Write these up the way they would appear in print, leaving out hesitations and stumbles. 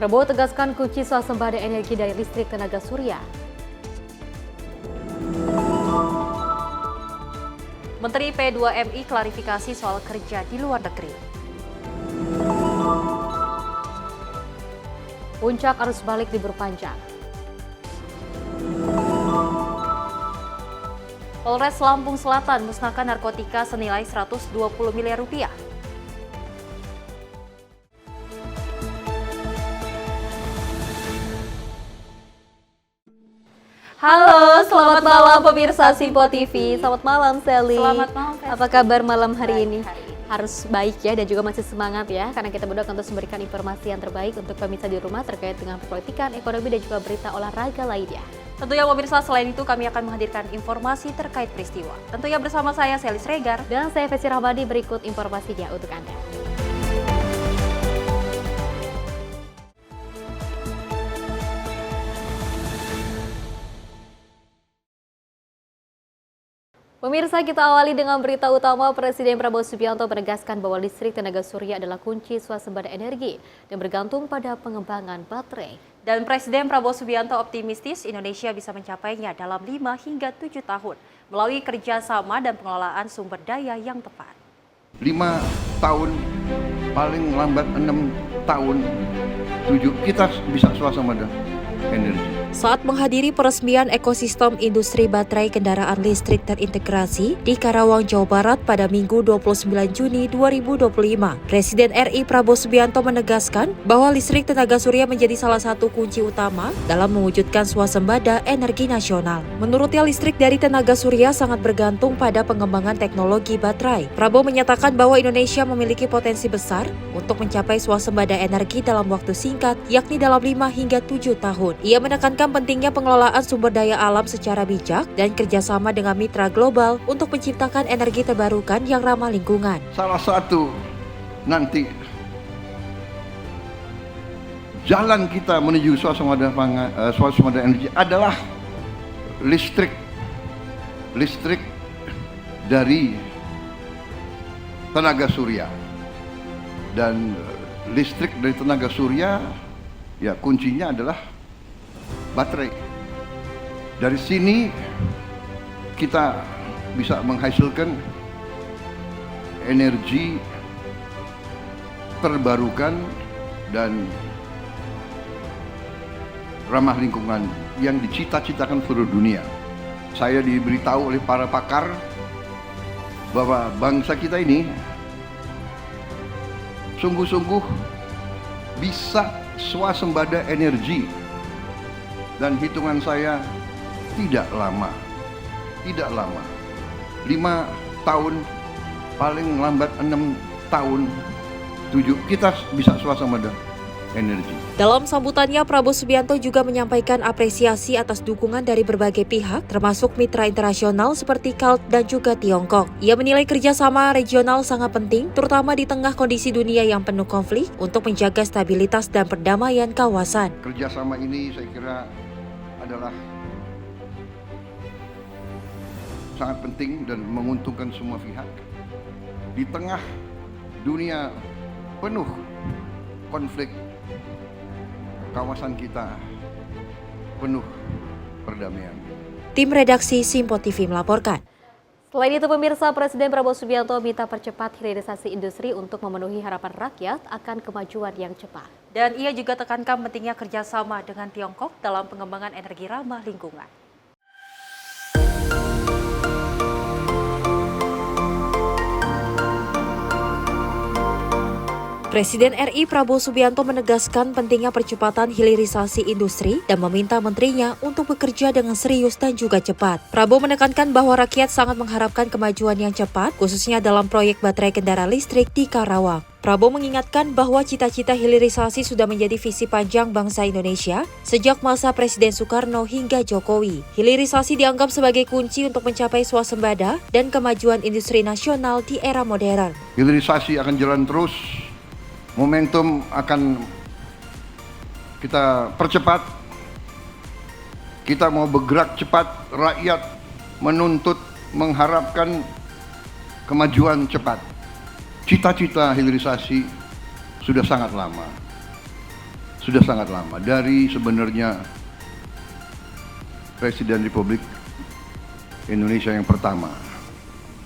Prabowo tegaskan kunci swasembada energi dari listrik tenaga surya. Menteri P2MI klarifikasi soal kerja di luar negeri. Puncak arus balik libur panjang. Polres Lampung Selatan musnahkan narkotika senilai 120 miliar rupiah. Halo, selamat malam pemirsa Simpo TV. Selamat malam Sally. Selamat malam Festi. Apa kabar malam hari ini? Harus baik ya dan juga masih semangat ya, karena kita berdua akan terus memberikan informasi yang terbaik untuk pemirsa di rumah terkait dengan politikan, ekonomi dan juga berita olahraga lainnya. Tentunya pemirsa, selain itu kami akan menghadirkan informasi terkait peristiwa. Tentunya bersama saya Sally Sregar dan saya Festi Rahmadi. Berikut informasinya untuk Anda. Pemirsa, kita awali dengan berita utama. Presiden Prabowo Subianto menegaskan bahwa listrik tenaga surya adalah kunci swasembada energi dan bergantung pada pengembangan baterai. Dan Presiden Prabowo Subianto optimistis Indonesia bisa mencapainya dalam 5 hingga 7 tahun melalui kerjasama dan pengelolaan sumber daya yang tepat. 5 tahun, paling lambat 6 tahun, 7, kita bisa swasembada energi. Saat menghadiri peresmian ekosistem industri baterai kendaraan listrik terintegrasi di Karawang, Jawa Barat pada Minggu 29 Juni 2025, Presiden RI Prabowo Subianto menegaskan bahwa listrik tenaga surya menjadi salah satu kunci utama dalam mewujudkan swasembada energi nasional. Menurutnya, listrik dari tenaga surya sangat bergantung pada pengembangan teknologi baterai. Prabowo menyatakan bahwa Indonesia memiliki potensi besar untuk mencapai swasembada energi dalam waktu singkat, yakni dalam 5 hingga 7 tahun. Ia menekankan pentingnya pengelolaan sumber daya alam secara bijak dan kerjasama dengan mitra global untuk menciptakan energi terbarukan yang ramah lingkungan. Salah satu nanti jalan kita menuju swasembada energi adalah listrik dari tenaga surya. Dan listrik dari tenaga surya, ya kuncinya adalah baterai. Dari sini kita bisa menghasilkan energi terbarukan dan ramah lingkungan yang dicita-citakan seluruh dunia. Saya diberitahu oleh para pakar bahwa bangsa kita ini sungguh-sungguh bisa swasembada energi. Dan hitungan saya tidak lama. 5 tahun, paling lambat 6 tahun, 7, kita bisa swasembada energi. Dalam sambutannya, Prabowo Subianto juga menyampaikan apresiasi atas dukungan dari berbagai pihak, termasuk mitra internasional seperti KALT dan juga Tiongkok. Ia menilai kerjasama regional sangat penting, terutama di tengah kondisi dunia yang penuh konflik, untuk menjaga stabilitas dan perdamaian kawasan. Kerjasama ini saya kira adalah sangat penting dan menguntungkan semua pihak. Di tengah dunia penuh konflik, kawasan kita penuh perdamaian. Tim redaksi Simpo TV melaporkan. Selain itu pemirsa, Presiden Prabowo Subianto minta percepat hilirisasi industri untuk memenuhi harapan rakyat akan kemajuan yang cepat. Dan ia juga tekankan pentingnya kerjasama dengan Tiongkok dalam pengembangan energi ramah lingkungan. Presiden RI Prabowo Subianto menegaskan pentingnya percepatan hilirisasi industri dan meminta menterinya untuk bekerja dengan serius dan juga cepat. Prabowo menekankan bahwa rakyat sangat mengharapkan kemajuan yang cepat, khususnya dalam proyek baterai kendaraan listrik di Karawang. Prabowo mengingatkan bahwa cita-cita hilirisasi sudah menjadi visi panjang bangsa Indonesia sejak masa Presiden Soekarno hingga Jokowi. Hilirisasi dianggap sebagai kunci untuk mencapai swasembada dan kemajuan industri nasional di era modern. Hilirisasi akan jalan terus, momentum akan kita percepat. Kita mau bergerak cepat, rakyat menuntut, mengharapkan kemajuan cepat. Cita-cita hilirisasi sudah sangat lama. sudah sangat lama, dari sebenarnya Presiden Republik Indonesia yang pertama,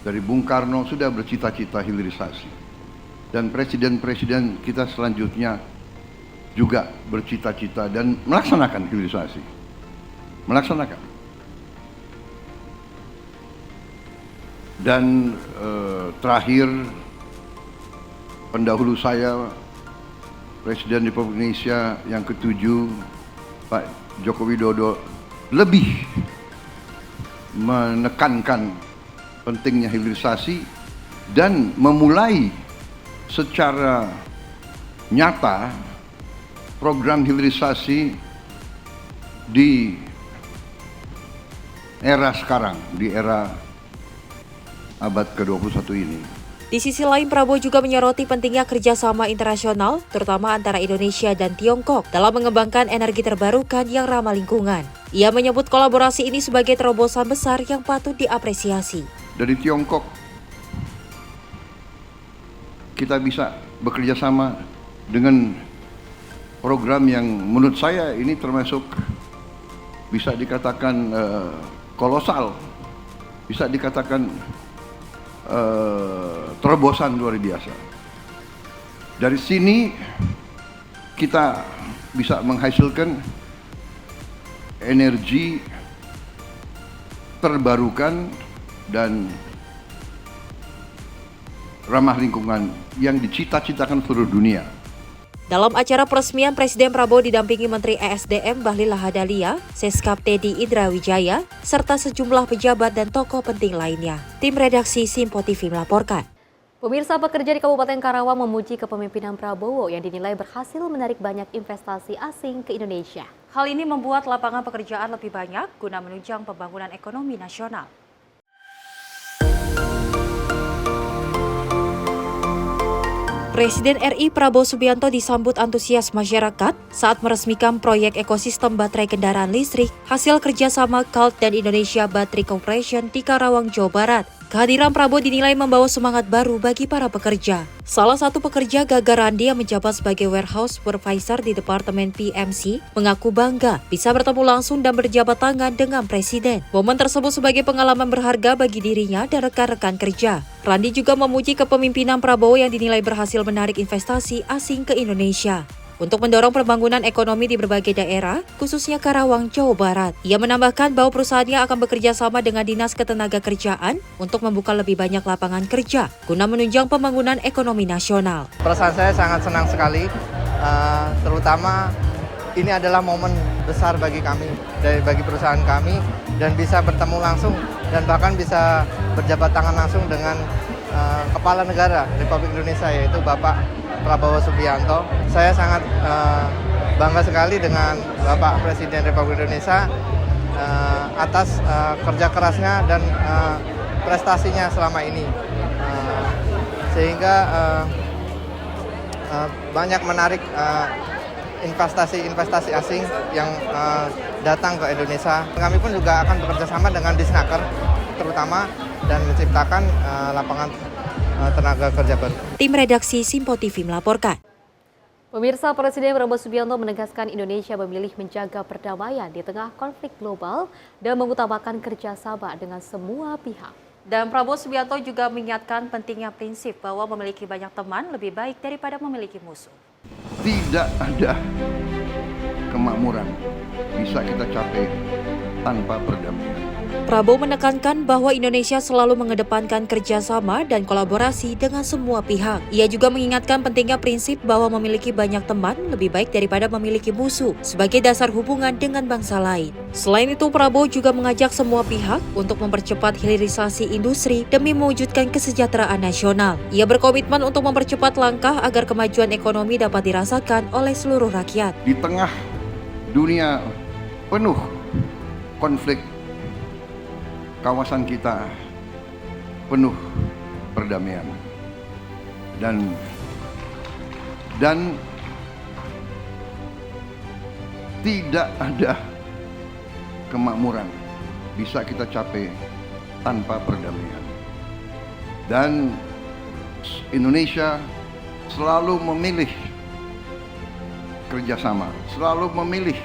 dari Bung Karno sudah bercita-cita hilirisasi. Dan presiden-presiden kita selanjutnya juga bercita-cita dan melaksanakan hilirisasi. Melaksanakan. Dan terakhir, pendahulu saya, Presiden Republik Indonesia yang ke-7, Pak Joko Widodo, lebih menekankan pentingnya hilirisasi dan memulai secara nyata program hilirisasi di era sekarang, di era abad ke-21 ini. Di sisi lain, Prabowo juga menyoroti pentingnya kerjasama internasional, terutama antara Indonesia dan Tiongkok dalam mengembangkan energi terbarukan yang ramah lingkungan. Ia menyebut kolaborasi ini sebagai terobosan besar yang patut diapresiasi. Dari Tiongkok, kita bisa bekerja sama dengan program yang menurut saya ini termasuk bisa dikatakan kolosal, bisa dikatakan terobosan luar biasa. Dari sini kita bisa menghasilkan energi terbarukan dan ramah lingkungan yang dicita-citakan seluruh dunia. Dalam acara peresmian, Presiden Prabowo didampingi Menteri ESDM Bahlil Lahadalia, Seskap Teddy Indrawijaya, serta sejumlah pejabat dan tokoh penting lainnya. Tim redaksi Simpo TV melaporkan. Pemirsa, pekerja di Kabupaten Karawang memuji kepemimpinan Prabowo yang dinilai berhasil menarik banyak investasi asing ke Indonesia. Hal ini membuat lapangan pekerjaan lebih banyak guna menunjang pembangunan ekonomi nasional. Presiden RI Prabowo Subianto disambut antusias masyarakat saat meresmikan proyek ekosistem baterai kendaraan listrik hasil kerjasama KALT dan Indonesia Battery Corporation di Karawang, Jawa Barat. Kehadiran Prabowo dinilai membawa semangat baru bagi para pekerja. Salah satu pekerja, Gaga Randi, yang menjabat sebagai warehouse supervisor di Departemen PMC, mengaku bangga bisa bertemu langsung dan berjabat tangan dengan Presiden. Momen tersebut sebagai pengalaman berharga bagi dirinya dan rekan-rekan kerja. Randi juga memuji kepemimpinan Prabowo yang dinilai berhasil menarik investasi asing ke Indonesia untuk mendorong pembangunan ekonomi di berbagai daerah, khususnya Karawang, Jawa Barat. Ia menambahkan bahwa perusahaannya akan bekerja sama dengan Dinas Ketenagakerjaan untuk membuka lebih banyak lapangan kerja guna menunjang pembangunan ekonomi nasional. Perasaan saya sangat senang sekali, terutama ini adalah momen besar bagi kami, bagi perusahaan kami, dan bisa bertemu langsung dan bahkan bisa berjabat tangan langsung dengan Kepala Negara Republik Indonesia, yaitu Bapak Prabowo Subianto. Saya sangat bangga sekali dengan Bapak Presiden Republik Indonesia atas kerja kerasnya dan prestasinya selama ini, sehingga banyak menarik investasi asing yang datang ke Indonesia. Kami pun juga akan bekerja sama dengan Disnaker terutama dan menciptakan lapangan tenaga kerja baru. Tim redaksi Simpo TV melaporkan. Pemirsa, Presiden Prabowo Subianto menegaskan Indonesia memilih menjaga perdamaian di tengah konflik global dan mengutamakan kerjasama dengan semua pihak. Dan Prabowo Subianto juga mengingatkan pentingnya prinsip bahwa memiliki banyak teman lebih baik daripada memiliki musuh. Tidak ada kemakmuran bisa kita capai tanpa perdamaian. Prabowo menekankan bahwa Indonesia selalu mengedepankan kerjasama dan kolaborasi dengan semua pihak. Ia juga mengingatkan pentingnya prinsip bahwa memiliki banyak teman lebih baik daripada memiliki musuh sebagai dasar hubungan dengan bangsa lain. Selain itu, Prabowo juga mengajak semua pihak untuk mempercepat hilirisasi industri demi mewujudkan kesejahteraan nasional. Ia berkomitmen untuk mempercepat langkah agar kemajuan ekonomi dapat dirasakan oleh seluruh rakyat. Di tengah dunia penuh konflik, kawasan kita penuh perdamaian dan tidak ada kemakmuran bisa kita capai tanpa perdamaian. Dan Indonesia selalu memilih kerjasama, selalu memilih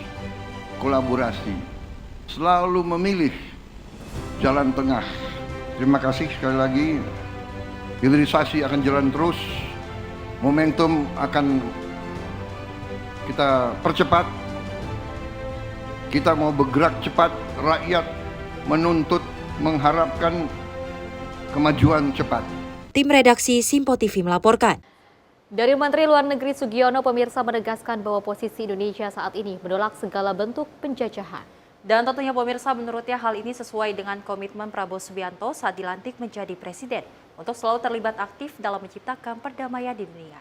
kolaborasi, selalu memilih jalan tengah. Terima kasih sekali lagi. Hilirisasi akan jalan terus, momentum akan kita percepat. Kita mau bergerak cepat, rakyat menuntut, mengharapkan kemajuan cepat. Tim redaksi Simpo TV melaporkan. Dari Menteri Luar Negeri Sugiono, pemirsa menegaskan bahwa posisi Indonesia saat ini menolak segala bentuk penjajahan. Dan tentunya pemirsa menurutnya hal ini sesuai dengan komitmen Prabowo Subianto saat dilantik menjadi presiden untuk selalu terlibat aktif dalam menciptakan perdamaian di dunia.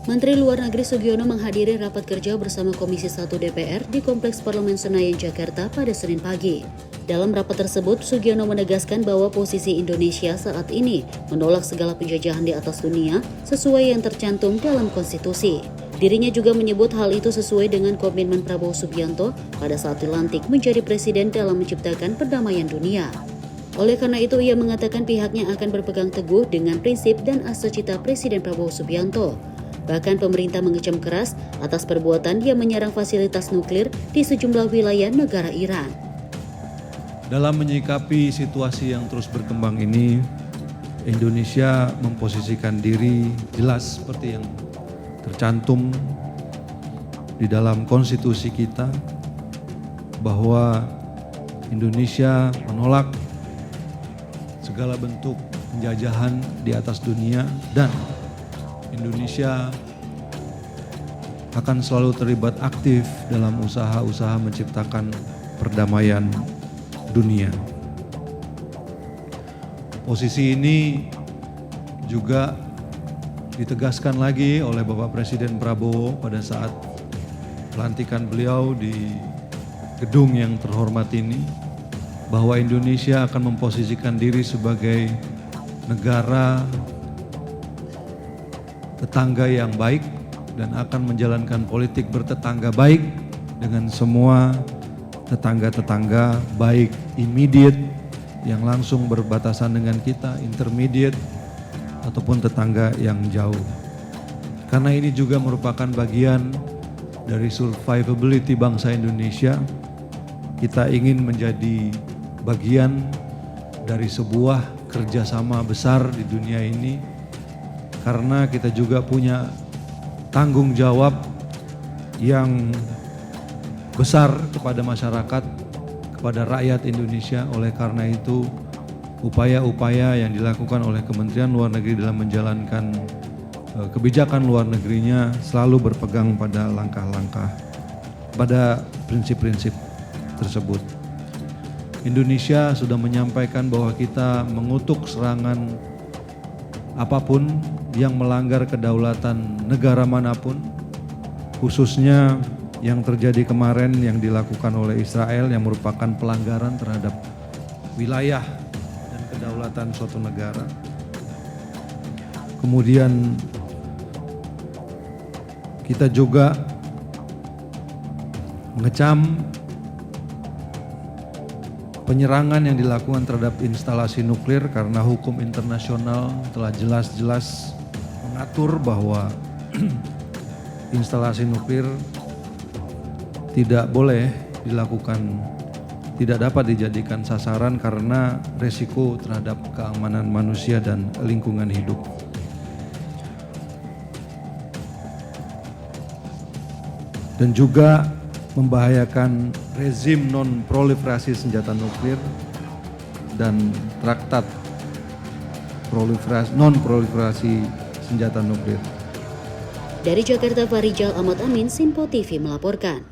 Menteri Luar Negeri Sugiono menghadiri rapat kerja bersama Komisi 1 DPR di Kompleks Parlemen Senayan, Jakarta pada Senin pagi. Dalam rapat tersebut, Sugiono menegaskan bahwa posisi Indonesia saat ini menolak segala penjajahan di atas dunia sesuai yang tercantum dalam konstitusi. Dirinya juga menyebut hal itu sesuai dengan komitmen Prabowo Subianto pada saat dilantik menjadi presiden dalam menciptakan perdamaian dunia. Oleh karena itu, ia mengatakan pihaknya akan berpegang teguh dengan prinsip dan asas-cita Presiden Prabowo Subianto. Bahkan pemerintah mengecam keras atas perbuatan dia menyerang fasilitas nuklir di sejumlah wilayah negara Iran. Dalam menyikapi situasi yang terus berkembang ini, Indonesia memposisikan diri jelas seperti yang tercantum di dalam konstitusi kita bahwa Indonesia menolak segala bentuk penjajahan di atas dunia dan Indonesia akan selalu terlibat aktif dalam usaha-usaha menciptakan perdamaian dunia. Posisi ini juga ditegaskan lagi oleh Bapak Presiden Prabowo pada saat pelantikan beliau di gedung yang terhormat ini, bahwa Indonesia akan memposisikan diri sebagai negara tetangga yang baik dan akan menjalankan politik bertetangga baik dengan semua tetangga-tetangga, baik immediate yang langsung berbatasan dengan kita, intermediate ataupun tetangga yang jauh. Karena ini juga merupakan bagian dari survivability bangsa Indonesia. Kita ingin menjadi bagian dari sebuah kerjasama besar di dunia ini, karena kita juga punya tanggung jawab yang besar kepada masyarakat, kepada rakyat Indonesia. Oleh karena itu, upaya-upaya yang dilakukan oleh Kementerian Luar Negeri dalam menjalankan kebijakan luar negerinya selalu berpegang pada langkah-langkah, pada prinsip-prinsip tersebut. Indonesia sudah menyampaikan bahwa kita mengutuk serangan apapun yang melanggar kedaulatan negara manapun, khususnya yang terjadi kemarin yang dilakukan oleh Israel yang merupakan pelanggaran terhadap wilayah dan kedaulatan suatu negara. Kemudian kita juga mengecam penyerangan yang dilakukan terhadap instalasi nuklir, karena hukum internasional telah jelas-jelas mengatur bahwa instalasi nuklir tidak boleh dilakukan, tidak dapat dijadikan sasaran karena resiko terhadap keamanan manusia dan lingkungan hidup. Dan juga membahayakan rezim non-proliferasi senjata nuklir dan traktat non-proliferasi senjata nuklir. Dari Jakarta, Farijal Ahmad Amin, Simpo TV melaporkan.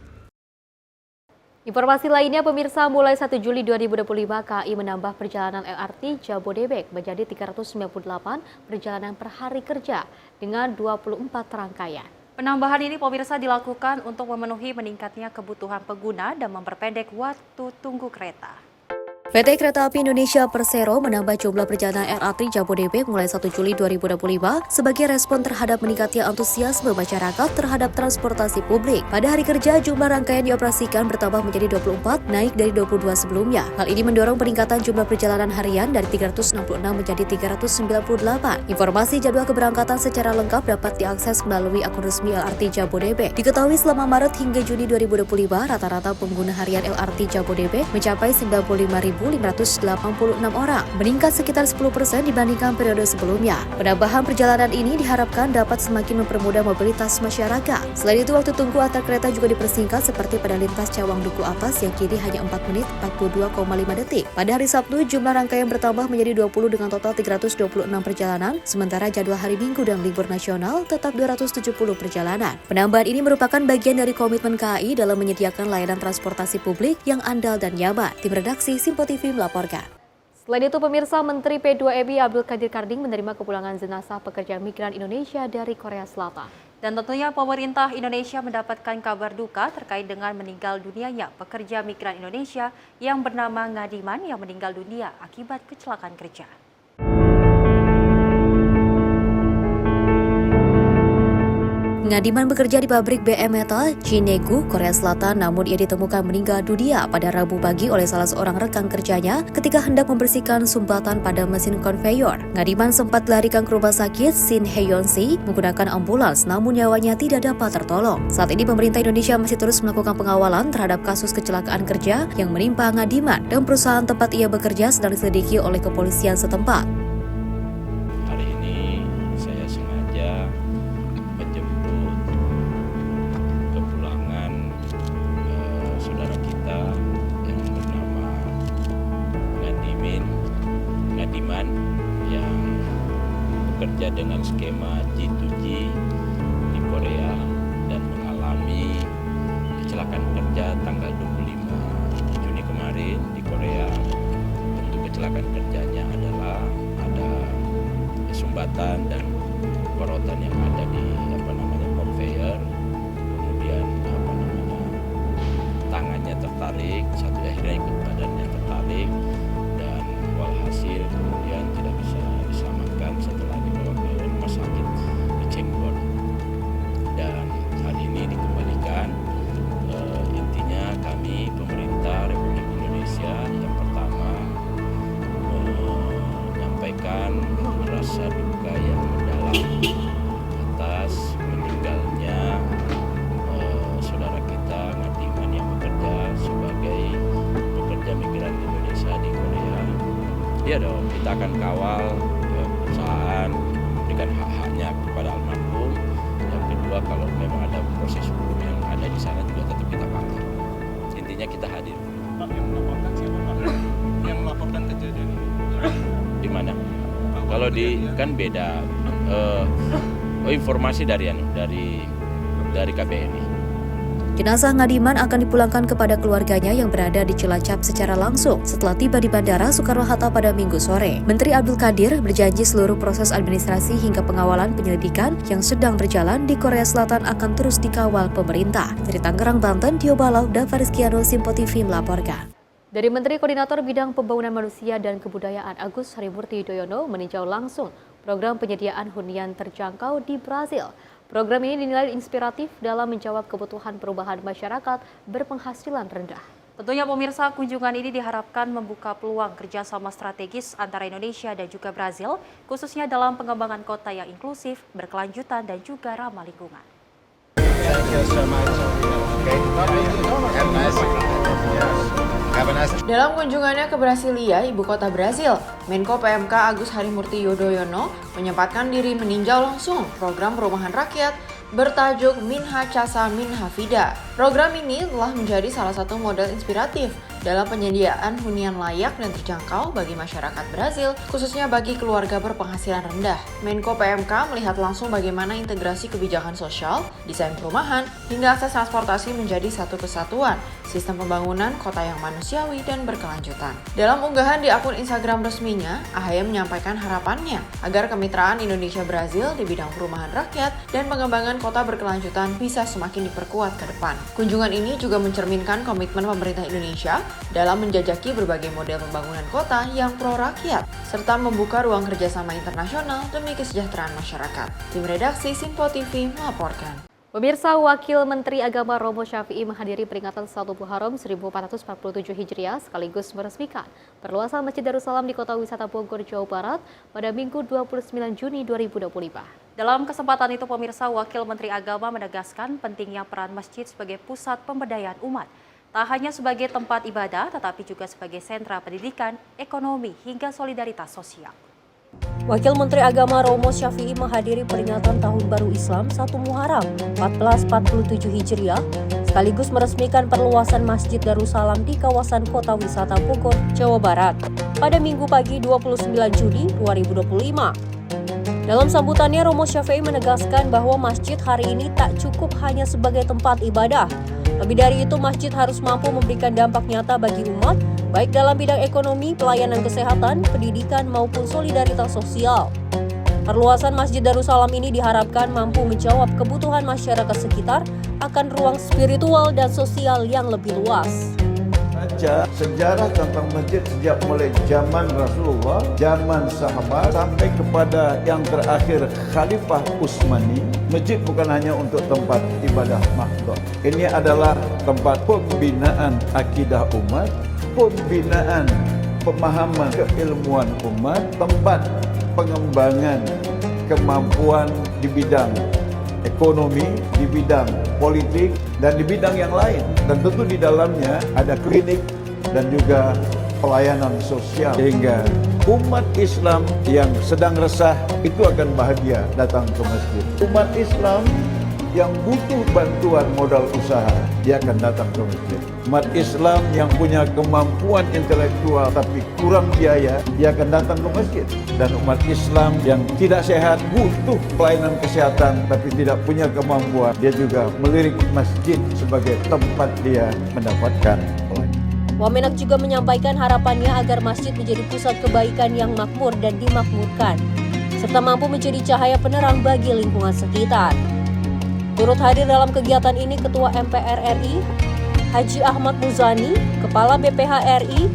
Informasi lainnya, pemirsa, mulai 1 Juli 2025 KAI menambah perjalanan LRT Jabodebek menjadi 398 perjalanan per hari kerja dengan 24 rangkaian. Penambahan ini, pemirsa, dilakukan untuk memenuhi meningkatnya kebutuhan pengguna dan memperpendek waktu tunggu kereta. PT Kereta Api Indonesia Persero menambah jumlah perjalanan LRT Jabodebek mulai 1 Juli 2025 sebagai respon terhadap meningkatnya antusiasme masyarakat terhadap transportasi publik. Pada hari kerja, jumlah rangkaian dioperasikan bertambah menjadi 24, naik dari 22 sebelumnya. Hal ini mendorong peningkatan jumlah perjalanan harian dari 366 menjadi 398. Informasi jadwal keberangkatan secara lengkap dapat diakses melalui akun resmi LRT Jabodebek. Diketahui selama Maret hingga Juni 2025, rata-rata pengguna harian LRT Jabodebek mencapai 95.586 orang, meningkat sekitar 10% dibandingkan periode sebelumnya. Penambahan perjalanan ini diharapkan dapat semakin mempermudah mobilitas masyarakat. Selain itu, waktu tunggu antar kereta juga dipersingkat seperti pada lintas Cawang Duku Atas yang kini hanya 4 menit 42,5 detik. Pada hari Sabtu, jumlah rangkaian bertambah menjadi 20 dengan total 326 perjalanan, sementara jadwal hari Minggu dan libur nasional tetap 270 perjalanan. Penambahan ini merupakan bagian dari komitmen KAI dalam menyediakan layanan transportasi publik yang andal dan nyaman. Tim redaksi Simpo TV melaporkan. Selain itu, pemirsa, Menteri P2MI Abdul Qadir Karding menerima kepulangan jenazah pekerja migran Indonesia dari Korea Selatan. Dan tentunya pemerintah Indonesia mendapatkan kabar duka terkait dengan meninggal dunianya pekerja migran Indonesia yang bernama Ngadiman yang meninggal dunia akibat kecelakaan kerja. Ngadiman bekerja di pabrik BM Metal, Cinegu, Korea Selatan, namun ia ditemukan meninggal dunia pada Rabu pagi oleh salah seorang rekan kerjanya ketika hendak membersihkan sumbatan pada mesin konveyor. Ngadiman sempat dilarikan ke rumah sakit Shin Hae-yeon-si menggunakan ambulans, namun nyawanya tidak dapat tertolong. Saat ini pemerintah Indonesia masih terus melakukan pengawalan terhadap kasus kecelakaan kerja yang menimpa Ngadiman dan perusahaan tempat ia bekerja sedang diselidiki oleh kepolisian setempat. Hari ini saya sengaja menjemput kepulangan saudara kita yang bernama Ngadiman yang bekerja dengan skema G2G di Korea dan mengalami kecelakaan kerja tanggal 25 Juni kemarin di Korea. Untuk kecelakaan kerjanya adalah ada sumbatan dan korotan yang ada di konveyor, kemudian tangannya tertarik, satu akhirnya ikut badannya tertarik dan walhasil kemudian tidak bisa diselamatkan setelah dibawa ke rumah sakit di Cirebon dan hari ini dikembalikan. Intinya kami pemerintah Republik Indonesia yang pertama menyampaikan rasa duka yang mendalam atas meninggalnya saudara kita Ngadiman yang bekerja sebagai pekerja migran Indonesia di Korea. Iya dong, kita akan kawal perusahaan, berikan hak-haknya kepada almarhum. Yang kedua, kalau memang ada proses hukum yang ada di sana juga tetap kita pantau. Intinya kita hadir. Pak, yang melaporkan siapa Pak? Yang melaporkan kejadian ini? Di mana? Kalau di kan beda. Informasi dari KBRI. Jenazah Ngadiman akan dipulangkan kepada keluarganya yang berada di Cilacap secara langsung setelah tiba di Bandara Soekarno-Hatta pada Minggu sore. Menteri Abdul Qadir berjanji seluruh proses administrasi hingga pengawalan penyelidikan yang sedang berjalan di Korea Selatan akan terus dikawal pemerintah. Dari Tangerang, Banten, Tio Balau, Dava Rizkiano, Simpo TV melaporkan. Dari Menteri Koordinator Bidang Pembangunan Manusia dan Kebudayaan Agus Harimurti Yudhoyono meninjau langsung program penyediaan hunian terjangkau di Brasil. Program ini dinilai inspiratif dalam menjawab kebutuhan perubahan masyarakat berpenghasilan rendah. Tentunya pemirsa, kunjungan ini diharapkan membuka peluang kerjasama strategis antara Indonesia dan juga Brasil, khususnya dalam pengembangan kota yang inklusif, berkelanjutan, dan juga ramah lingkungan. Dalam kunjungannya ke Brasilia, ibu kota Brasil, Menko PMK Agus Harimurti Yudhoyono menyempatkan diri meninjau langsung program perumahan rakyat bertajuk Minha Casa Minha Vida. Program ini telah menjadi salah satu model inspiratif dalam penyediaan hunian layak dan terjangkau bagi masyarakat Brasil, khususnya bagi keluarga berpenghasilan rendah. Menko PMK melihat langsung bagaimana integrasi kebijakan sosial, desain perumahan, hingga akses transportasi menjadi satu kesatuan, sistem pembangunan kota yang manusiawi dan berkelanjutan. Dalam unggahan di akun Instagram resminya, AHY menyampaikan harapannya agar kemitraan Indonesia-Brazil di bidang perumahan rakyat dan pengembangan kota berkelanjutan bisa semakin diperkuat ke depan. Kunjungan ini juga mencerminkan komitmen pemerintah Indonesia dalam menjajaki berbagai model pembangunan kota yang pro rakyat, serta membuka ruang kerjasama internasional demi kesejahteraan masyarakat. Tim redaksi Sinpo TV melaporkan. Pemirsa, Wakil Menteri Agama Romo Syafi'i menghadiri peringatan Salatul Muharram 1447 Hijriah sekaligus meresmikan perluasan Masjid Darussalam di Kota Wisata Bogor, Jawa Barat pada Minggu 29 Juni 2025. Dalam kesempatan itu, pemirsa, Wakil Menteri Agama menegaskan pentingnya peran masjid sebagai pusat pemberdayaan umat, tak hanya sebagai tempat ibadah, tetapi juga sebagai sentra pendidikan, ekonomi, hingga solidaritas sosial. Wakil Menteri Agama Romo Syafi'i menghadiri peringatan Tahun Baru Islam 1 Muharram 1447 Hijriah sekaligus meresmikan perluasan Masjid Darussalam di kawasan Kota Wisata Bogor, Jawa Barat pada Minggu pagi 29 Juni 2025. Dalam sambutannya, Romo Syafi'i menegaskan bahwa masjid hari ini tak cukup hanya sebagai tempat ibadah. Lebih dari itu, masjid harus mampu memberikan dampak nyata bagi umat, baik dalam bidang ekonomi, pelayanan kesehatan, pendidikan, maupun solidaritas sosial. Perluasan Masjid Darussalam ini diharapkan mampu menjawab kebutuhan masyarakat sekitar akan ruang spiritual dan sosial yang lebih luas. Baca sejarah tentang masjid sejak mulai zaman Rasulullah, zaman sahabat, sampai kepada yang terakhir Khalifah Utsmani. Masjid bukan hanya untuk tempat ibadah makhluk. Ini adalah tempat pembinaan akidah umat, pembinaan pemahaman keilmuan umat, tempat pengembangan kemampuan di bidang ekonomi, di bidang politik, dan di bidang yang lain. Dan tentu di dalamnya ada klinik dan juga pelayanan sosial. Sehingga umat Islam yang sedang resah itu akan bahagia datang ke masjid. Umat Islam yang butuh bantuan modal usaha, dia akan datang ke masjid. Umat Islam yang punya kemampuan intelektual tapi kurang biaya, dia akan datang ke masjid. Dan umat Islam yang tidak sehat, butuh pelayanan kesehatan tapi tidak punya kemampuan, dia juga melirik masjid sebagai tempat dia mendapatkan pelayanan. Wamenak juga menyampaikan harapannya agar masjid menjadi pusat kebaikan yang makmur dan dimakmurkan, serta mampu menjadi cahaya penerang bagi lingkungan sekitar. Turut hadir dalam kegiatan ini Ketua MPR RI, Haji Ahmad Muzani, Kepala BPH RI,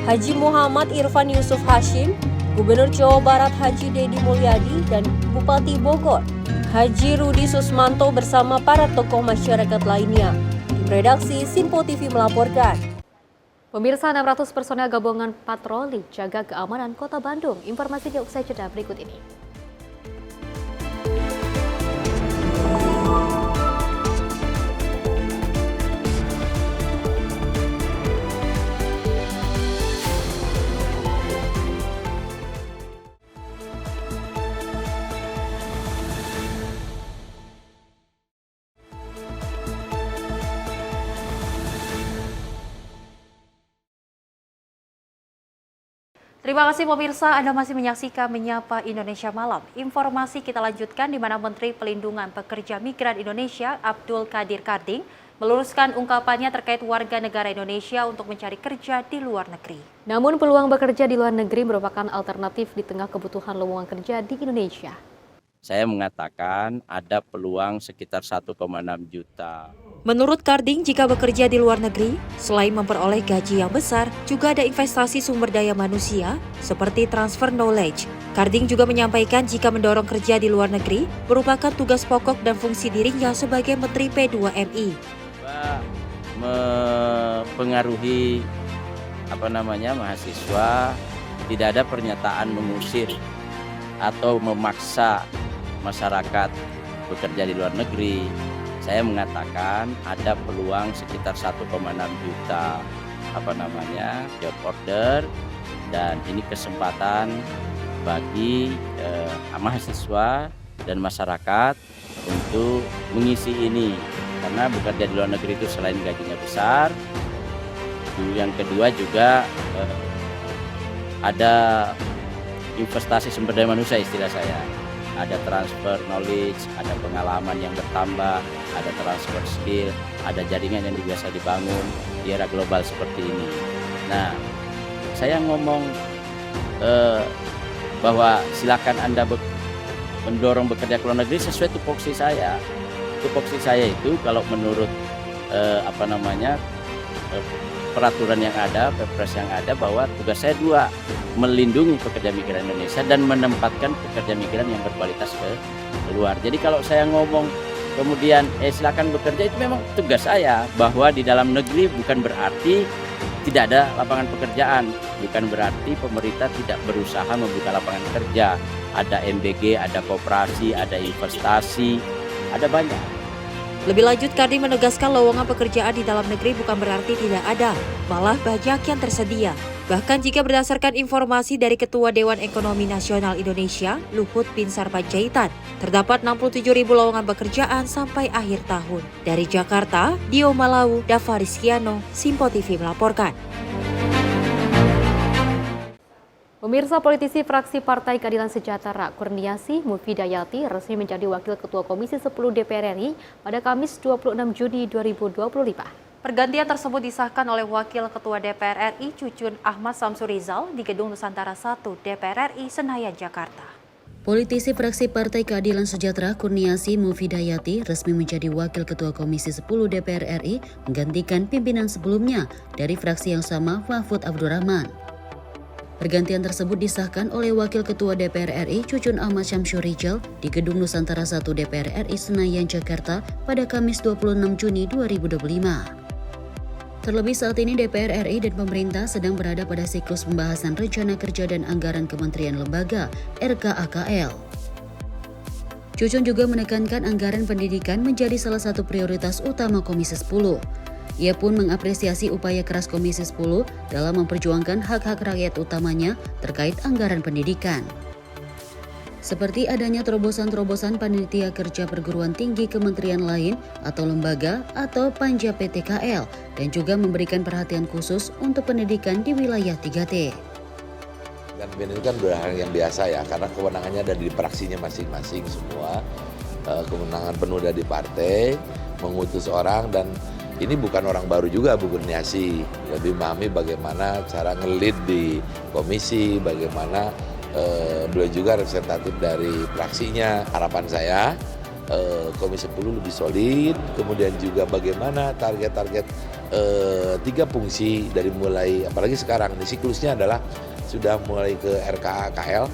Haji Muhammad Irfan Yusuf Hashim, Gubernur Jawa Barat Haji Dedi Mulyadi, dan Bupati Bogor, Haji Rudi Susmanto bersama para tokoh masyarakat lainnya. Tim redaksi Sinpo TV melaporkan. Pemirsa, 600 personel gabungan patroli jaga keamanan Kota Bandung. Informasinya usai jeda berikut ini. Terima kasih pemirsa, Anda masih menyaksikan Menyapa Indonesia Malam. Informasi kita lanjutkan di mana Menteri Pelindungan Pekerja Migran Indonesia Abdul Qadir Karding meluruskan ungkapannya terkait warga negara Indonesia untuk mencari kerja di luar negeri. Namun peluang bekerja di luar negeri merupakan alternatif di tengah kebutuhan lowongan kerja di Indonesia. Saya mengatakan ada peluang sekitar 1,6 juta. Menurut Karding, jika bekerja di luar negeri, selain memperoleh gaji yang besar, juga ada investasi sumber daya manusia seperti transfer knowledge. Karding juga menyampaikan jika mendorong kerja di luar negeri merupakan tugas pokok dan fungsi dirinya sebagai Menteri P2MI. Mempengaruhi mahasiswa, tidak ada pernyataan mengusir atau memaksa masyarakat bekerja di luar negeri. Saya mengatakan ada peluang sekitar 1,6 juta job order, dan ini kesempatan bagi mahasiswa dan masyarakat untuk mengisi ini, karena bekerja di luar negeri itu selain gajinya besar, yang kedua juga ada investasi sumber daya manusia istilah saya. Ada transfer knowledge, ada pengalaman yang bertambah, ada transfer skill, ada jaringan yang biasa dibangun di era global seperti ini. Nah, saya ngomong bahwa silakan Anda mendorong bekerja ke luar negeri sesuai tupoksi saya. Tupoksi saya itu kalau menurut peraturan yang ada, Perpres yang ada, bahwa tugas saya 2, melindungi pekerja migran Indonesia dan menempatkan pekerja migran yang berkualitas ke luar. Jadi kalau saya ngomong kemudian silakan bekerja, itu memang tugas saya, bahwa di dalam negeri bukan berarti tidak ada lapangan pekerjaan, bukan berarti pemerintah tidak berusaha membuka lapangan kerja. Ada MBG, ada koperasi, ada investasi, ada banyak. Lebih lanjut, Kadin menegaskan lowongan pekerjaan di dalam negeri bukan berarti tidak ada, malah banyak yang tersedia. Bahkan jika berdasarkan informasi dari Ketua Dewan Ekonomi Nasional Indonesia, Luhut Binsar Panjaitan, terdapat 67.000 lowongan pekerjaan sampai akhir tahun. Dari Jakarta, Dio Malau, Dava Rizkiano, Simpo TV melaporkan. Pemirsa, politisi fraksi Partai Keadilan Sejahtera Kurniasi Mufidayati resmi menjadi Wakil Ketua Komisi 10 DPR RI pada Kamis 26 Juni 2025. Pergantian tersebut disahkan oleh Wakil Ketua DPR RI Cucun Ahmad Samsurizal di Gedung Nusantara 1 DPR RI Senayan, Jakarta. Politisi fraksi Partai Keadilan Sejahtera Kurniasi Mufidayati resmi menjadi Wakil Ketua Komisi 10 DPR RI menggantikan pimpinan sebelumnya dari fraksi yang sama, Mahfud Abdurrahman. Pergantian tersebut disahkan oleh Wakil Ketua DPR RI Cucun Ahmad Syamsurijal di Gedung Nusantara 1 DPR RI Senayan, Jakarta pada Kamis 26 Juni 2025. Terlebih saat ini DPR RI dan pemerintah sedang berada pada siklus pembahasan Rencana Kerja dan Anggaran Kementerian Lembaga (RKAKL). Cucun juga menekankan anggaran pendidikan menjadi salah satu prioritas utama Komisi 10. Ia pun mengapresiasi upaya keras Komisi 10 dalam memperjuangkan hak-hak rakyat utamanya terkait anggaran pendidikan. Seperti adanya terobosan-terobosan panitia kerja perguruan tinggi kementerian lain atau lembaga atau panja PTKL dan juga memberikan perhatian khusus untuk pendidikan di wilayah 3T. Dan ini kan hal yang biasa ya, karena kewenangannya ada di praksinya masing-masing semua. Kewenangan penuh dari partai, mengutus orang, dan ini bukan orang baru juga Bu Kurniasi, lebih memahami bagaimana cara ngelit di komisi, bagaimana beliau juga representatif dari fraksinya. Harapan saya Komisi 10 lebih solid, kemudian juga bagaimana target-target 3 fungsi dari mulai, apalagi sekarang di siklusnya adalah sudah mulai ke RKAKL,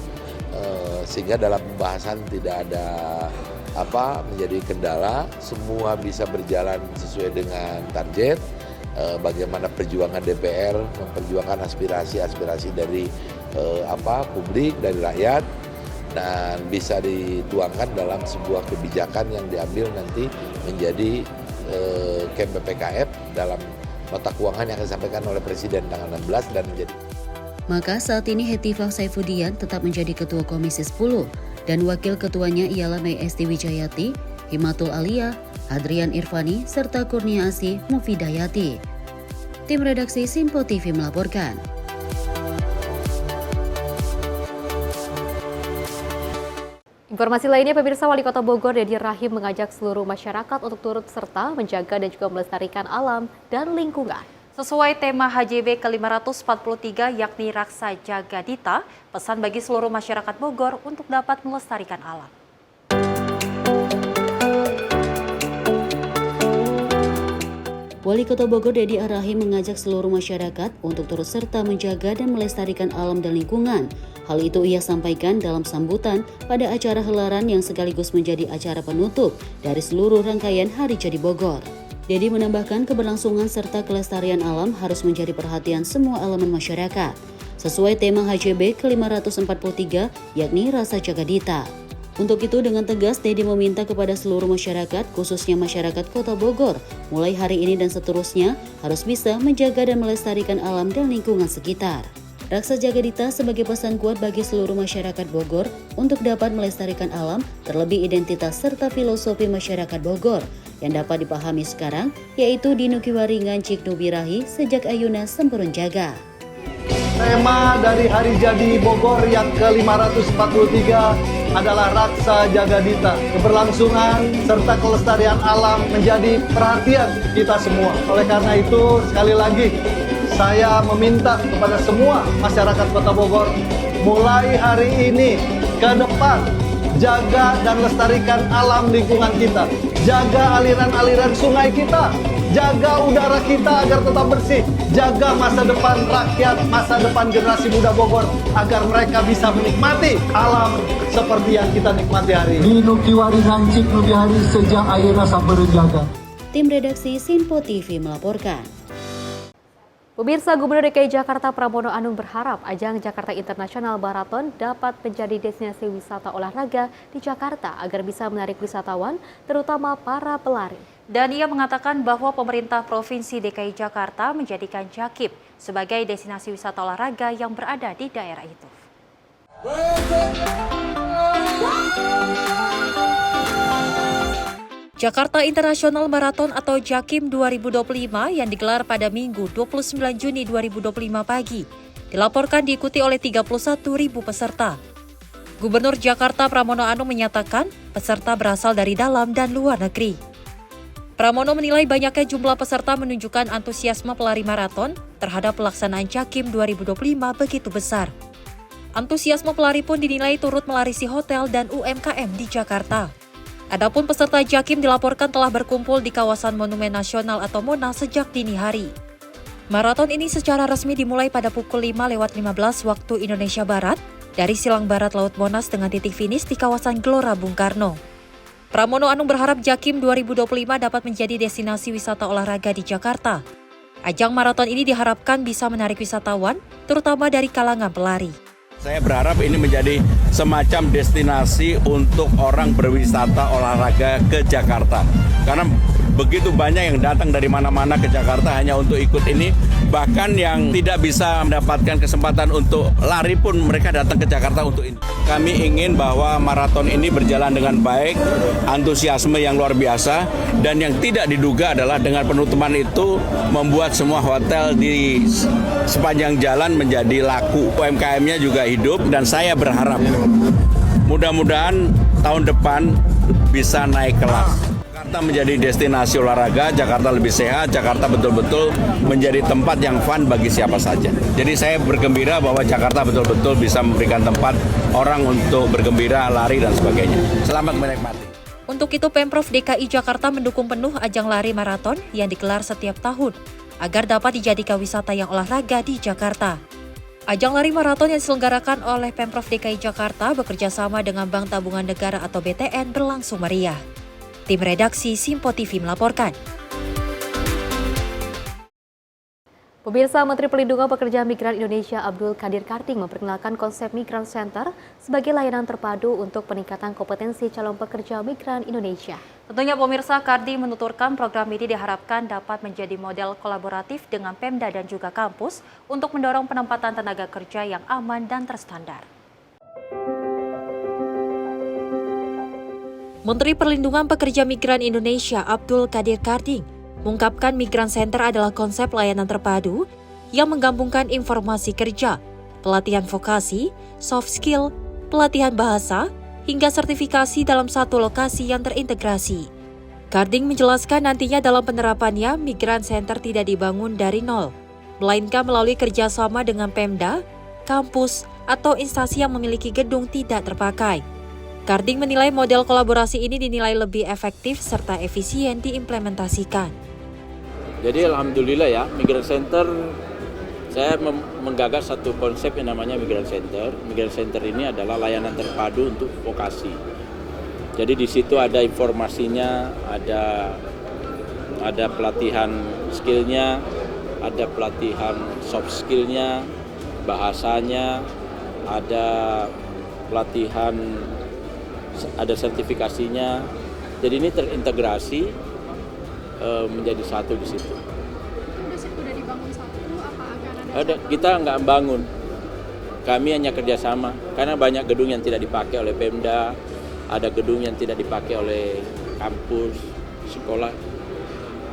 sehingga dalam pembahasan tidak ada menjadi kendala, semua bisa berjalan sesuai dengan target. Bagaimana perjuangan DPR memperjuangkan aspirasi dari publik, dari rakyat, dan bisa dituangkan dalam sebuah kebijakan yang diambil nanti menjadi KMPPKF dalam nota keuangan yang akan disampaikan oleh Presiden tanggal 16 dan menjadi. Maka saat ini Hetifah Saifudian tetap menjadi Ketua Komisi 10 dan Wakil Ketuanya ialah Mei Esti Wijayati, Himatul Alia, Hadrian Irfani, serta Kurniasi Mufidayati. Tim redaksi Simpo TV melaporkan. Informasi lainnya, pemirsa, Wali Kota Bogor Dedi Rahim mengajak seluruh masyarakat untuk turut serta menjaga dan juga melestarikan alam dan lingkungan. Sesuai tema HJB ke-543 yakni Raksa Jaga Dita, pesan bagi seluruh masyarakat Bogor untuk dapat melestarikan alam. Wali Kota Bogor Dedi Rahim mengajak seluruh masyarakat untuk turut serta menjaga dan melestarikan alam dan lingkungan. Hal itu ia sampaikan dalam sambutan pada acara helaran yang sekaligus menjadi acara penutup dari seluruh rangkaian Hari Jadi Bogor. Dedi menambahkan keberlangsungan serta kelestarian alam harus menjadi perhatian semua elemen masyarakat, sesuai tema HJB ke-543 yakni Rasa Jaga Dita. Untuk itu dengan tegas Dedi meminta kepada seluruh masyarakat, khususnya masyarakat Kota Bogor, mulai hari ini dan seterusnya harus bisa menjaga dan melestarikan alam dan lingkungan sekitar. Raksa Jaga Dita sebagai pesan kuat bagi seluruh masyarakat Bogor untuk dapat melestarikan alam, terlebih identitas serta filosofi masyarakat Bogor yang dapat dipahami sekarang, yaitu dinukiwari ngancik nubirahi sejak ayuna sempurun jaga. Tema dari Hari Jadi Bogor yang ke-543 adalah Raksa Jaga Dita. Keberlangsungan serta kelestarian alam menjadi perhatian kita semua. Oleh karena itu, sekali lagi, saya meminta kepada semua masyarakat Kota Bogor, mulai hari ini ke depan, jaga dan lestarikan alam lingkungan kita. jaga aliran-aliran sungai kita, jaga udara kita agar tetap bersih, jaga masa depan rakyat, masa depan generasi muda Bogor agar mereka bisa menikmati alam seperti yang kita nikmati hari ini. Nukiwari Rancik Nubiari sejak ayeuna saberejaga. Tim redaksi Simpo TV melaporkan. Pemirsa, Gubernur DKI Jakarta Pramono Anung berharap ajang Jakarta International Marathon dapat menjadi destinasi wisata olahraga di Jakarta agar bisa menarik wisatawan, terutama para pelari. Dan ia mengatakan bahwa pemerintah Provinsi DKI Jakarta menjadikan Jakip sebagai destinasi wisata olahraga yang berada di daerah itu. Jakarta International Marathon atau JAKIM 2025 yang digelar pada Minggu 29 Juni 2025 pagi dilaporkan diikuti oleh 31.000 peserta. Gubernur Jakarta Pramono Anung menyatakan peserta berasal dari dalam dan luar negeri. Pramono menilai banyaknya jumlah peserta menunjukkan antusiasme pelari maraton terhadap pelaksanaan JAKIM 2025 begitu besar. Antusiasme pelari pun dinilai turut melarisi hotel dan UMKM di Jakarta. Adapun peserta JAKIM dilaporkan telah berkumpul di kawasan Monumen Nasional atau Monas sejak dini hari. Maraton ini secara resmi dimulai pada pukul 5:15 waktu Indonesia Barat dari Silang Barat Laut Monas dengan titik finish di kawasan Gelora Bung Karno. Pramono Anung berharap JAKIM 2025 dapat menjadi destinasi wisata olahraga di Jakarta. Ajang maraton ini diharapkan bisa menarik wisatawan, terutama dari kalangan pelari. Saya berharap ini menjadi semacam destinasi untuk orang berwisata olahraga ke Jakarta. Karena begitu banyak yang datang dari mana-mana ke Jakarta hanya untuk ikut ini. Bahkan yang tidak bisa mendapatkan kesempatan untuk lari pun mereka datang ke Jakarta untuk ini. Kami ingin bahwa maraton ini berjalan dengan baik, antusiasme yang luar biasa, dan yang tidak diduga adalah dengan penutupan itu membuat semua hotel di sepanjang jalan menjadi laku. UMKM-nya juga hidup, dan saya berharap mudah-mudahan tahun depan bisa naik kelas. Jakarta menjadi destinasi olahraga, Jakarta lebih sehat, Jakarta betul-betul menjadi tempat yang fun bagi siapa saja. Jadi saya bergembira bahwa Jakarta betul-betul bisa memberikan tempat orang untuk bergembira, lari, dan sebagainya. Selamat menikmati. Untuk itu Pemprov DKI Jakarta mendukung penuh ajang lari maraton yang digelar setiap tahun agar dapat dijadikan wisata yang olahraga di Jakarta. Ajang lari maraton yang diselenggarakan oleh Pemprov DKI Jakarta bekerja sama dengan Bank Tabungan Negara atau BTN berlangsung meriah. Tim redaksi Simpo TV melaporkan. Pemirsa, Menteri Perlindungan Pekerja Migran Indonesia Abdul Qadir Karding memperkenalkan konsep Migran Center sebagai layanan terpadu untuk peningkatan kompetensi calon pekerja migran Indonesia. Tentunya pemirsa, Karding menuturkan program ini diharapkan dapat menjadi model kolaboratif dengan Pemda dan juga kampus untuk mendorong penempatan tenaga kerja yang aman dan terstandar. Menteri Perlindungan Pekerja Migran Indonesia Abdul Qadir Karding mengungkapkan Migran Center adalah konsep layanan terpadu yang menggabungkan informasi kerja, pelatihan vokasi, soft skill, pelatihan bahasa, hingga sertifikasi dalam satu lokasi yang terintegrasi. Karding menjelaskan nantinya dalam penerapannya, Migran Center tidak dibangun dari nol, melainkan melalui kerjasama dengan Pemda, kampus, atau instansi yang memiliki gedung tidak terpakai. Karding menilai model kolaborasi ini dinilai lebih efektif serta efisien diimplementasikan. Jadi alhamdulillah ya, Migran Center, saya menggagas satu konsep yang namanya Migran Center. Migran Center ini adalah layanan terpadu untuk vokasi. Jadi di situ ada informasinya, ada pelatihan skillnya, ada pelatihan soft skillnya, bahasanya, ada pelatihan, ada sertifikasinya. Jadi ini terintegrasi menjadi satu di situ. Sudah dibangun satu, apa akan ada? Kita nggak bangun, kami hanya kerjasama. Karena banyak gedung yang tidak dipakai oleh Pemda, ada gedung yang tidak dipakai oleh kampus, sekolah.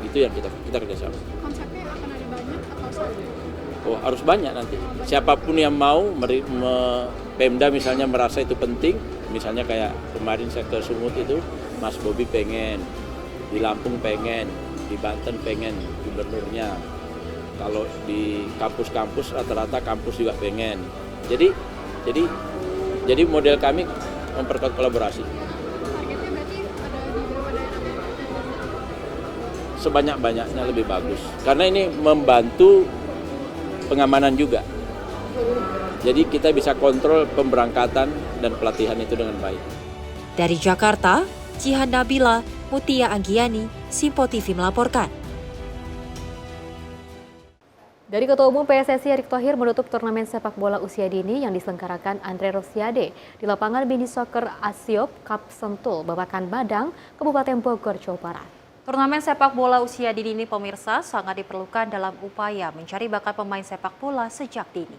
Itu yang kita kerjasama. Konsepnya akan ada banyak atau satu? Oh, harus banyak nanti. Siapapun yang mau, Pemda misalnya merasa itu penting. Misalnya kayak kemarin saya ke Sumut itu, Mas Bobi pengen, di Lampung pengen, di Banten pengen, gubernurnya. Kalau di kampus-kampus rata-rata kampus juga pengen. Jadi model kami memperkuat kolaborasi. Targetnya berarti ada di beberapa daerah? sebanyak-banyaknya lebih bagus. Karena ini membantu pengamanan juga. Jadi kita bisa kontrol pemberangkatan dan pelatihan itu dengan baik. Dari Jakarta, Jihan Nabila, Mutia Anggiani, Simpo TV melaporkan. Dari Ketua Umum PSSI Erick Thohir menutup turnamen sepak bola usia dini yang diselenggarakan Andre Rosiade di lapangan mini soccer Asiop Cup Sentul, Babakan Badang, Kabupaten Bogor, Jawa Barat. Turnamen sepak bola usia dini ini pemirsa sangat diperlukan dalam upaya mencari bakat pemain sepak bola sejak dini.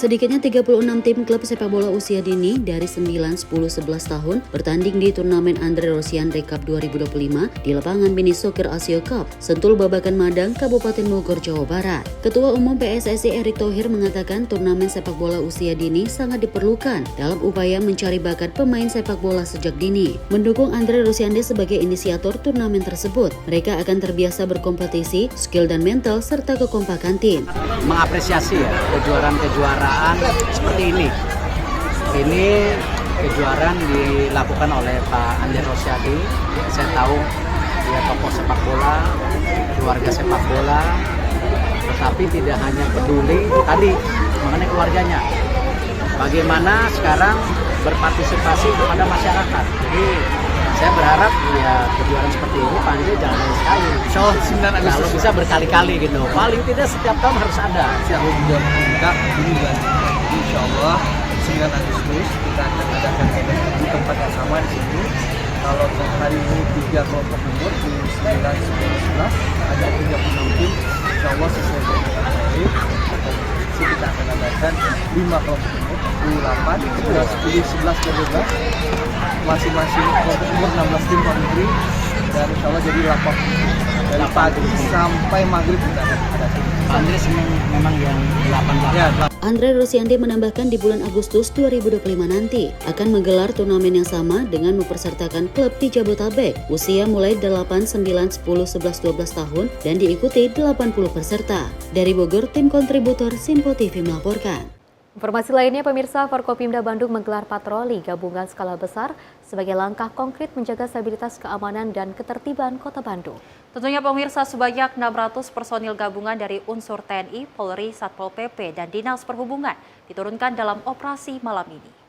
Sedikitnya 36 tim klub sepak bola usia dini dari 9, 10, 11 tahun bertanding di turnamen Andre Rosiade Cup 2025 di lapangan mini soccer Asio Cup, Sentul Babakan Madang, Kabupaten Bogor, Jawa Barat. Ketua Umum PSSI Erick Thohir mengatakan turnamen sepak bola usia dini sangat diperlukan dalam upaya mencari bakat pemain sepak bola sejak dini. Mendukung Andre Rosiade sebagai inisiator turnamen tersebut, mereka akan terbiasa berkompetisi, skill dan mental, serta kekompakan tim. Mengapresiasi ya kejuaraan seperti ini. Ini kejuaraan dilakukan oleh Pak Andre Rosiade. Saya tahu dia tokoh sepak bola, keluarga sepak bola, tetapi tidak hanya peduli tadi mengenai keluarganya. Bagaimana sekarang berpartisipasi kepada masyarakat. Jadi saya berharap ya kejuaraan seperti ini Pak Andre jangan main sekali. Kalau bisa berkali-kali gitu. Paling tidak setiap tahun harus ada. Insya Allah 9 Agustus kita akan adakan event di tempat yang sama di sini. Kalau hari ini 3 kelompok umur di 9, 10, 11 ada 36 tim. Insya Allah sesuai dengan hari kita akan adakan 5 kelompok umur 28, 11, 10, 11 dan 12 masing-masing kelompok umur 16 tim Pak Menteri, dan insya Allah jadi 8 dari pagi sampai maghrib kita akan ada tim. Andre memang yang 8 ya. Andre Rosiade menambahkan di bulan Agustus 2025 nanti akan menggelar turnamen yang sama dengan mempersertakan klub di Jabotabek usia mulai 8, 9, 10, 11, 12 tahun dan diikuti 80 peserta. Dari Bogor, tim kontributor Simpo TV melaporkan. Informasi lainnya, pemirsa, Forkopimda Bandung menggelar patroli gabungan skala besar sebagai langkah konkret menjaga stabilitas keamanan dan ketertiban Kota Bandung. Tentunya pemirsa, sebanyak 600 personil gabungan dari unsur TNI, Polri, Satpol PP, dan Dinas Perhubungan diturunkan dalam operasi malam ini.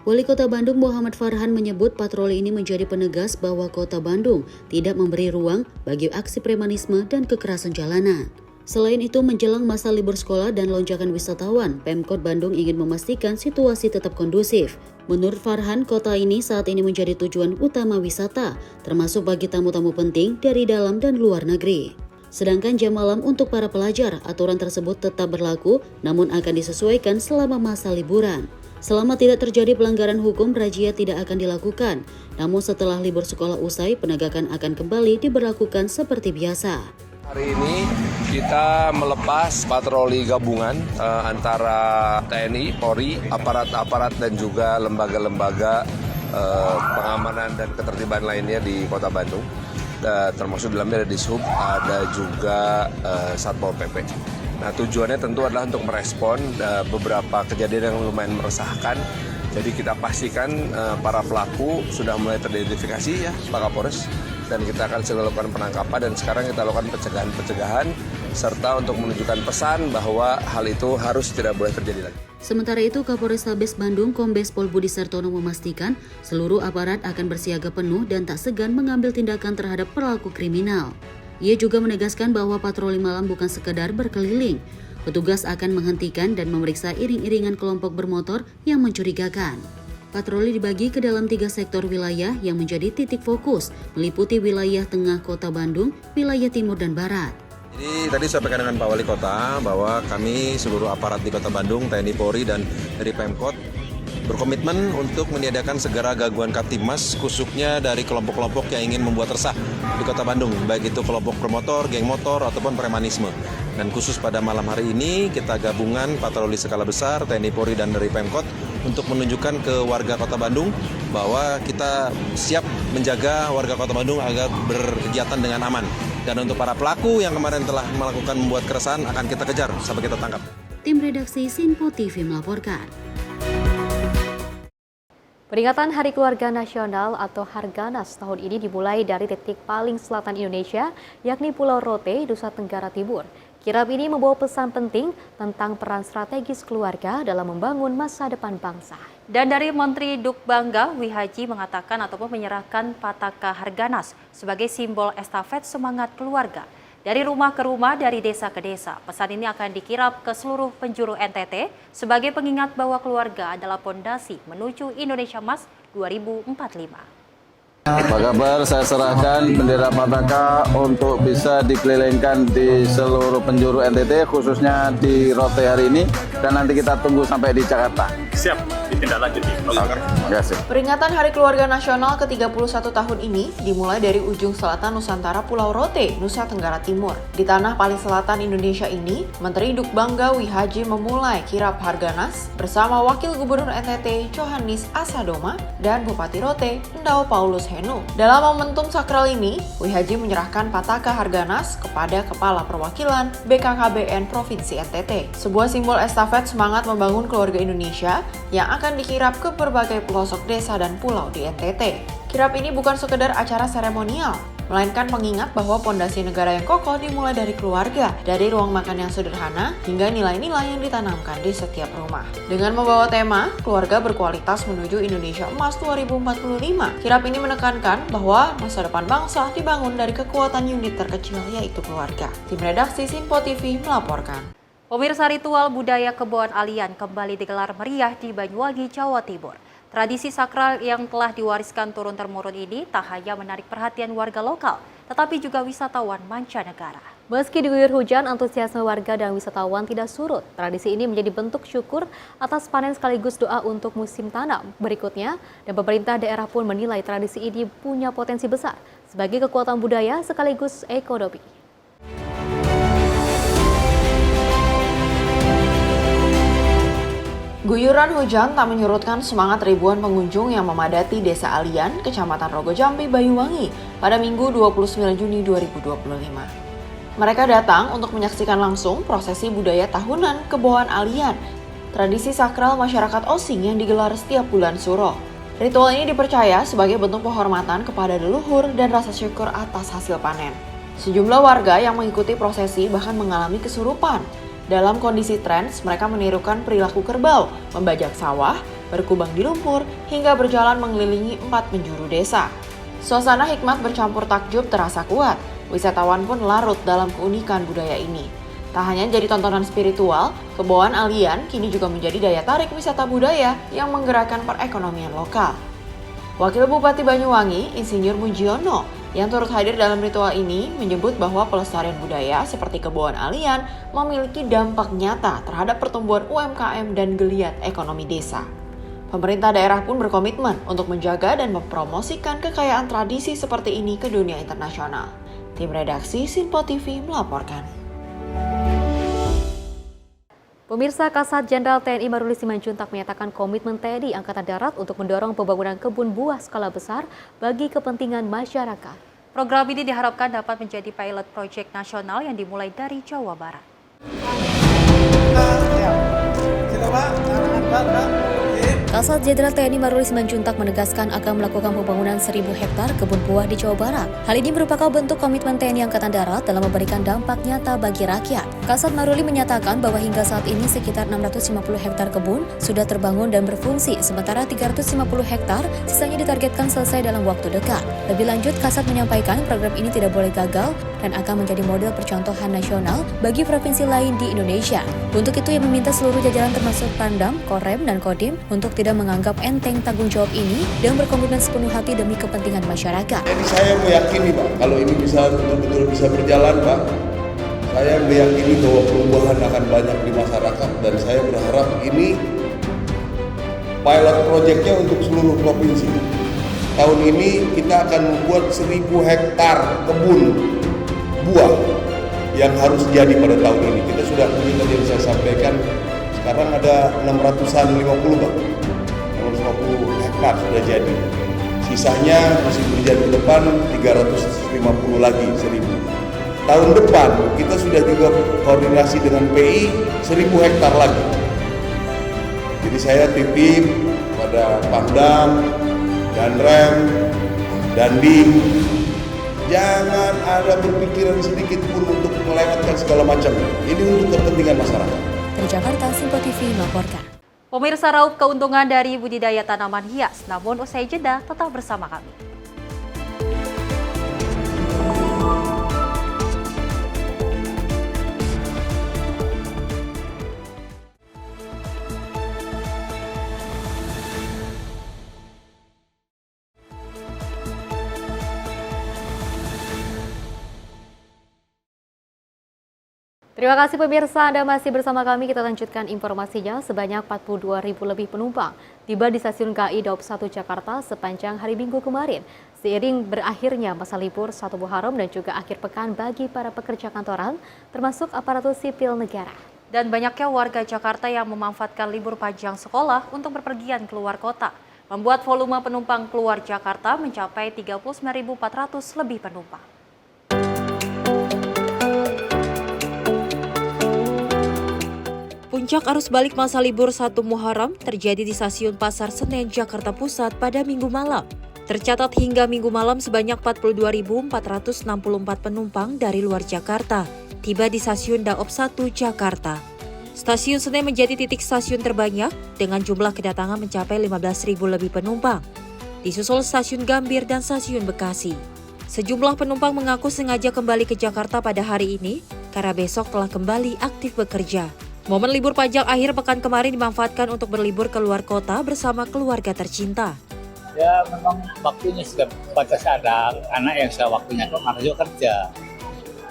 Wali Kota Bandung Muhammad Farhan menyebut patroli ini menjadi penegas bahwa Kota Bandung tidak memberi ruang bagi aksi premanisme dan kekerasan jalanan. Selain itu, menjelang masa libur sekolah dan lonjakan wisatawan, Pemkot Bandung ingin memastikan situasi tetap kondusif. Menurut Farhan, kota ini saat ini menjadi tujuan utama wisata, termasuk bagi tamu-tamu penting dari dalam dan luar negeri. Sedangkan jam malam untuk para pelajar, aturan tersebut tetap berlaku, namun akan disesuaikan selama masa liburan. Selama tidak terjadi pelanggaran hukum, razia tidak akan dilakukan. Namun setelah libur sekolah usai, penegakan akan kembali diberlakukan seperti biasa. Hari ini kita melepas patroli gabungan antara TNI, Polri, aparat-aparat dan juga lembaga-lembaga pengamanan dan ketertiban lainnya di Kota Bandung. Termasuk dalamnya ada Dishub, ada juga Satpol PP. Nah, tujuannya tentu adalah untuk merespon beberapa kejadian yang lumayan meresahkan. Jadi kita pastikan para pelaku sudah mulai teridentifikasi ya Pak Kapolres, dan kita akan segera lakukan penangkapan, dan sekarang kita lakukan pencegahan serta untuk menunjukkan pesan bahwa hal itu harus tidak boleh terjadi lagi. Sementara itu, Kapolrestabes Bandung Kombes Pol Budi Sartono memastikan seluruh aparat akan bersiaga penuh dan tak segan mengambil tindakan terhadap pelaku kriminal. Ia juga menegaskan bahwa patroli malam bukan sekedar berkeliling. Petugas akan menghentikan dan memeriksa iring-iringan kelompok bermotor yang mencurigakan. Patroli dibagi ke dalam 3 sektor wilayah yang menjadi titik fokus, meliputi wilayah tengah Kota Bandung, wilayah timur dan barat. Jadi tadi sampaikan dengan Pak Wali Kota bahwa kami seluruh aparat di Kota Bandung, TNI, Polri, dan dari Pemkot berkomitmen untuk menyediakan segera gangguan Kamtibmas, khususnya dari kelompok-kelompok yang ingin membuat resah di Kota Bandung, baik itu kelompok promotor, geng motor, ataupun premanisme. Dan khusus pada malam hari ini, kita gabungan patroli skala besar, TNI, Polri, dan dari Pemkot untuk menunjukkan ke warga Kota Bandung bahwa kita siap menjaga warga Kota Bandung agar berkegiatan dengan aman. Dan untuk para pelaku yang kemarin telah membuat keresahan akan kita kejar sampai kita tangkap. Tim redaksi Sinpo TV melaporkan. Peringatan Hari Keluarga Nasional atau Harganas tahun ini dimulai dari titik paling selatan Indonesia, yakni Pulau Rote, Nusa Tenggara Timur. Kirap ini membawa pesan penting tentang peran strategis keluarga dalam membangun masa depan bangsa. Dan dari Menteri Dukbangga, Wihaji mengatakan ataupun menyerahkan Pataka Harganas sebagai simbol estafet semangat keluarga. Dari rumah ke rumah, dari desa ke desa, pesan ini akan dikirap ke seluruh penjuru NTT sebagai pengingat bahwa keluarga adalah pondasi menuju Indonesia Emas 2045. Apa kabar? Saya serahkan bendera Pataka untuk bisa dikelilingkan di seluruh penjuru NTT, khususnya di Rote hari ini, dan nanti kita tunggu sampai di Jakarta. Siap, ditindaklanjuti. Terima kasih. Peringatan Hari Keluarga Nasional ke-31 tahun ini dimulai dari ujung selatan Nusantara Pulau Rote, Nusa Tenggara Timur. Di tanah paling selatan Indonesia ini, Menteri Dukbangga Wihaji memulai kirap Harganas bersama Wakil Gubernur NTT Johannes Asadoma dan Bupati Rote Endau Paulus Henu. Dalam momentum sakral ini, Wihaji menyerahkan Pataka Harganas kepada Kepala Perwakilan BKKBN Provinsi NTT. Sebuah simbol estafet semangat membangun keluarga Indonesia yang akan dikirap ke berbagai pelosok desa dan pulau di NTT. Kirap ini bukan sekedar acara seremonial, melainkan pengingat bahwa pondasi negara yang kokoh dimulai dari keluarga, dari ruang makan yang sederhana hingga nilai-nilai yang ditanamkan di setiap rumah. Dengan membawa tema keluarga berkualitas menuju Indonesia Emas 2045, kirap ini menekankan bahwa masa depan bangsa dibangun dari kekuatan unit terkecil, yaitu keluarga. Tim redaksi Sinpo TV melaporkan. Pemirsa, ritual budaya Kebon Alian kembali digelar meriah di Banyuwangi, Jawa Timur. Tradisi sakral yang telah diwariskan turun-temurun ini tak hanya menarik perhatian warga lokal, tetapi juga wisatawan mancanegara. Meski diguyur hujan, antusiasme warga dan wisatawan tidak surut. Tradisi ini menjadi bentuk syukur atas panen sekaligus doa untuk musim tanam berikutnya, dan pemerintah daerah pun menilai tradisi ini punya potensi besar sebagai kekuatan budaya sekaligus ekonomi. Guyuran hujan tak menyurutkan semangat ribuan pengunjung yang memadati Desa Alian, Kecamatan Rogo Jambi, Banyuwangi pada Minggu 29 Juni 2025. Mereka datang untuk menyaksikan langsung prosesi budaya tahunan Kebon Alian, tradisi sakral masyarakat Osing yang digelar setiap bulan Suro. Ritual ini dipercaya sebagai bentuk penghormatan kepada leluhur dan rasa syukur atas hasil panen. Sejumlah warga yang mengikuti prosesi bahkan mengalami kesurupan. Dalam kondisi trans, mereka menirukan perilaku kerbau, membajak sawah, berkubang di lumpur, hingga berjalan mengelilingi 4 penjuru desa. Suasana hikmat bercampur takjub terasa kuat. Wisatawan pun larut dalam keunikan budaya ini. Tak hanya jadi tontonan spiritual, Kebon Alian kini juga menjadi daya tarik wisata budaya yang menggerakkan perekonomian lokal. Wakil Bupati Banyuwangi, Insinyur Mujiono, yang turut hadir dalam ritual ini menyebut bahwa pelestarian budaya seperti Kebon Alian memiliki dampak nyata terhadap pertumbuhan UMKM dan geliat ekonomi desa. Pemerintah daerah pun berkomitmen untuk menjaga dan mempromosikan kekayaan tradisi seperti ini ke dunia internasional. Tim redaksi Sinpo TV melaporkan. Pemirsa, Kasat Jenderal TNI Maruli Simanjuntak menyatakan komitmen TNI Angkatan Darat untuk mendorong pembangunan kebun buah skala besar bagi kepentingan masyarakat. Program ini diharapkan dapat menjadi pilot project nasional yang dimulai dari Jawa Barat. Kasat Jenderal TNI Maruli Simanjuntak menegaskan akan melakukan pembangunan 1.000 hektar kebun buah di Jawa Barat. Hal ini merupakan bentuk komitmen TNI Angkatan Darat dalam memberikan dampak nyata bagi rakyat. Kasat Maruli menyatakan bahwa hingga saat ini sekitar 650 hektar kebun sudah terbangun dan berfungsi, sementara 350 hektar sisanya ditargetkan selesai dalam waktu dekat. Lebih lanjut, Kasat menyampaikan program ini tidak boleh gagal dan akan menjadi model percontohan nasional bagi provinsi lain di Indonesia. Untuk itu, ia meminta seluruh jajaran termasuk Pangdam, Korem, dan Kodim untuk tidak menganggap enteng tanggung jawab ini dan berkomitmen sepenuh hati demi kepentingan masyarakat. Jadi saya meyakini Pak, kalau ini bisa betul-betul bisa berjalan Pak, saya meyakini bahwa perubahan akan banyak di masyarakat dan saya berharap ini pilot projectnya untuk seluruh provinsi. Tahun ini kita akan membuat 1.000 hektar kebun buah yang harus jadi pada tahun ini. Kita sudah punya tadi yang saya sampaikan, sekarang ada 650 Pak. 650 hektar sudah jadi. Sisanya masih berjalan ke depan 350 lagi 1.000. tahun depan kita sudah juga koordinasi dengan PI 1.000 hektar lagi. Jadi saya titip pada Pangdam, Danrem, Dandim, jangan ada berpikiran sedikit pun untuk melewatkan segala macam. Ini untuk kepentingan masyarakat. Dari Jakarta, Simpo TV melaporkan. Pemirsa, raup keuntungan dari budidaya tanaman hias, namun usai jeda tetap bersama kami. Terima kasih pemirsa, Anda masih bersama kami. Kita lanjutkan informasinya. Sebanyak 42.000 lebih penumpang tiba di stasiun KAI Daup 1 Jakarta sepanjang hari Minggu kemarin. Seiring berakhirnya masa libur 1 Muharram dan juga akhir pekan bagi para pekerja kantoran, termasuk aparatur sipil negara. Dan banyaknya warga Jakarta yang memanfaatkan libur panjang sekolah untuk berpergian keluar kota, membuat volume penumpang keluar Jakarta mencapai 39.400 lebih penumpang. Puncak arus balik masa libur 1 Muharram terjadi di Stasiun Pasar Senen, Jakarta Pusat pada Minggu malam. Tercatat hingga Minggu malam sebanyak 42.464 penumpang dari luar Jakarta tiba di Stasiun Daop 1 Jakarta. Stasiun Senen menjadi titik stasiun terbanyak dengan jumlah kedatangan mencapai 15.000 lebih penumpang. Disusul Stasiun Gambir dan Stasiun Bekasi. Sejumlah penumpang mengaku sengaja kembali ke Jakarta pada hari ini karena besok telah kembali aktif bekerja. Momen libur panjang akhir pekan kemarin dimanfaatkan untuk berlibur keluar kota bersama keluarga tercinta. Ya memang waktunya sudah batas, ada anak yang sudah waktunya kemarin juga kerja.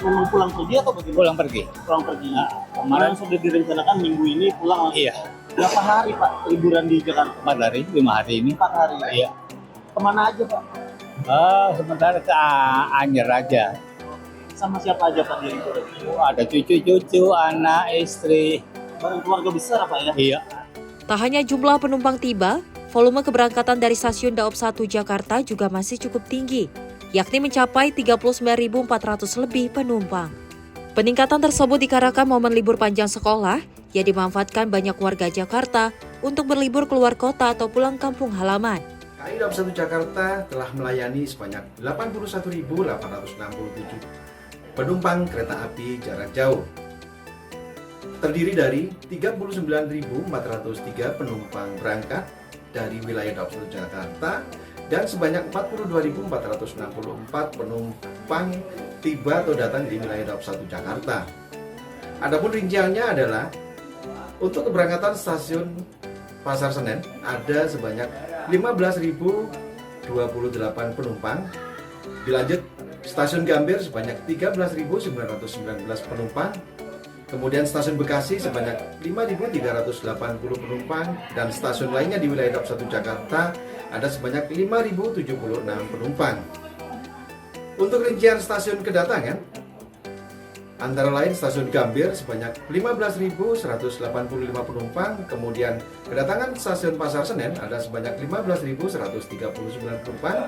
Memang pulang pergi atau bagaimana? Pulang pergi. Pulang pergi. Nah, Kemarin sudah direncanakan minggu ini pulang. Iya. Berapa hari Pak liburan di Jakarta? 4 hari, 5 hari ini. 4 hari. Iya. Kemana aja Pak? Sementara ke Anyer aja. Sama siapa aja Pak dia? Ada cucu-cucu, anak, istri. Barang keluarga besar apa ya? Iya. Tak hanya jumlah penumpang tiba, volume keberangkatan dari Stasiun Daop 1 Jakarta juga masih cukup tinggi, yakni mencapai 39.400 lebih penumpang. Peningkatan tersebut dikarenakan momen libur panjang sekolah yang dimanfaatkan banyak warga Jakarta untuk berlibur keluar kota atau pulang kampung halaman. KAI Daup 1 Jakarta telah melayani sebanyak 81.867 penumpang kereta api jarak jauh. Terdiri dari 39.403 penumpang berangkat dari wilayah Daup 1 Jakarta dan sebanyak 42.464 penumpang tiba atau datang di wilayah Daup 1 Jakarta. Adapun rinciannya adalah untuk keberangkatan stasiun Pasar Senen ada sebanyak 15.028 penumpang. Dilanjut Stasiun Gambir sebanyak 13.919 penumpang. Kemudian Stasiun Bekasi sebanyak 5.380 penumpang dan stasiun lainnya di wilayah Daup 1 Jakarta ada sebanyak 5.076 penumpang. Untuk rincian stasiun kedatangan antara lain Stasiun Gambir sebanyak 15.185 penumpang, kemudian kedatangan Stasiun Pasar Senen ada sebanyak 15.139 penumpang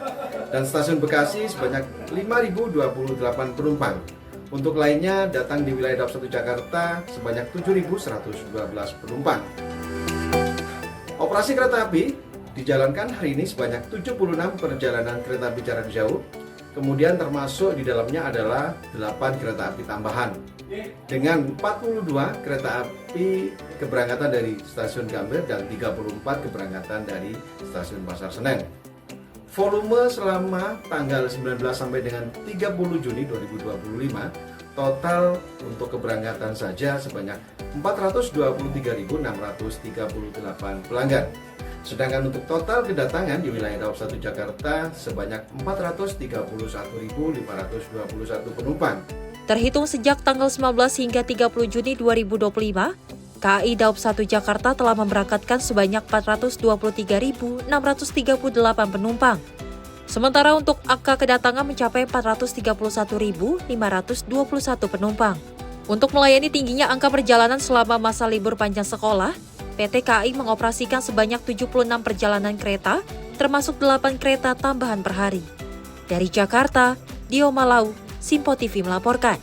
dan Stasiun Bekasi sebanyak 5.028 penumpang. Untuk lainnya datang di wilayah Daup 1 Jakarta sebanyak 7.112 penumpang. Operasi kereta api dijalankan hari ini sebanyak 76 perjalanan kereta api jarak jauh. Kemudian termasuk di dalamnya adalah 8 kereta api tambahan dengan 42 kereta api keberangkatan dari Stasiun Gambir dan 34 keberangkatan dari Stasiun Pasar Senen. Volume selama tanggal 19 sampai dengan 30 Juni 2025 total untuk keberangkatan saja sebanyak 423.638 pelanggan. Sedangkan untuk total kedatangan di wilayah Daup 1 Jakarta sebanyak 431.521 penumpang. Terhitung sejak tanggal 19 hingga 30 Juni 2025, KAI Daup 1 Jakarta telah memberangkatkan sebanyak 423.638 penumpang. Sementara untuk angka kedatangan mencapai 431.521 penumpang. Untuk melayani tingginya angka perjalanan selama masa libur panjang sekolah, PT KAI mengoperasikan sebanyak 76 perjalanan kereta, termasuk 8 kereta tambahan per hari. Dari Jakarta, Dio Malau, Simpo TV melaporkan.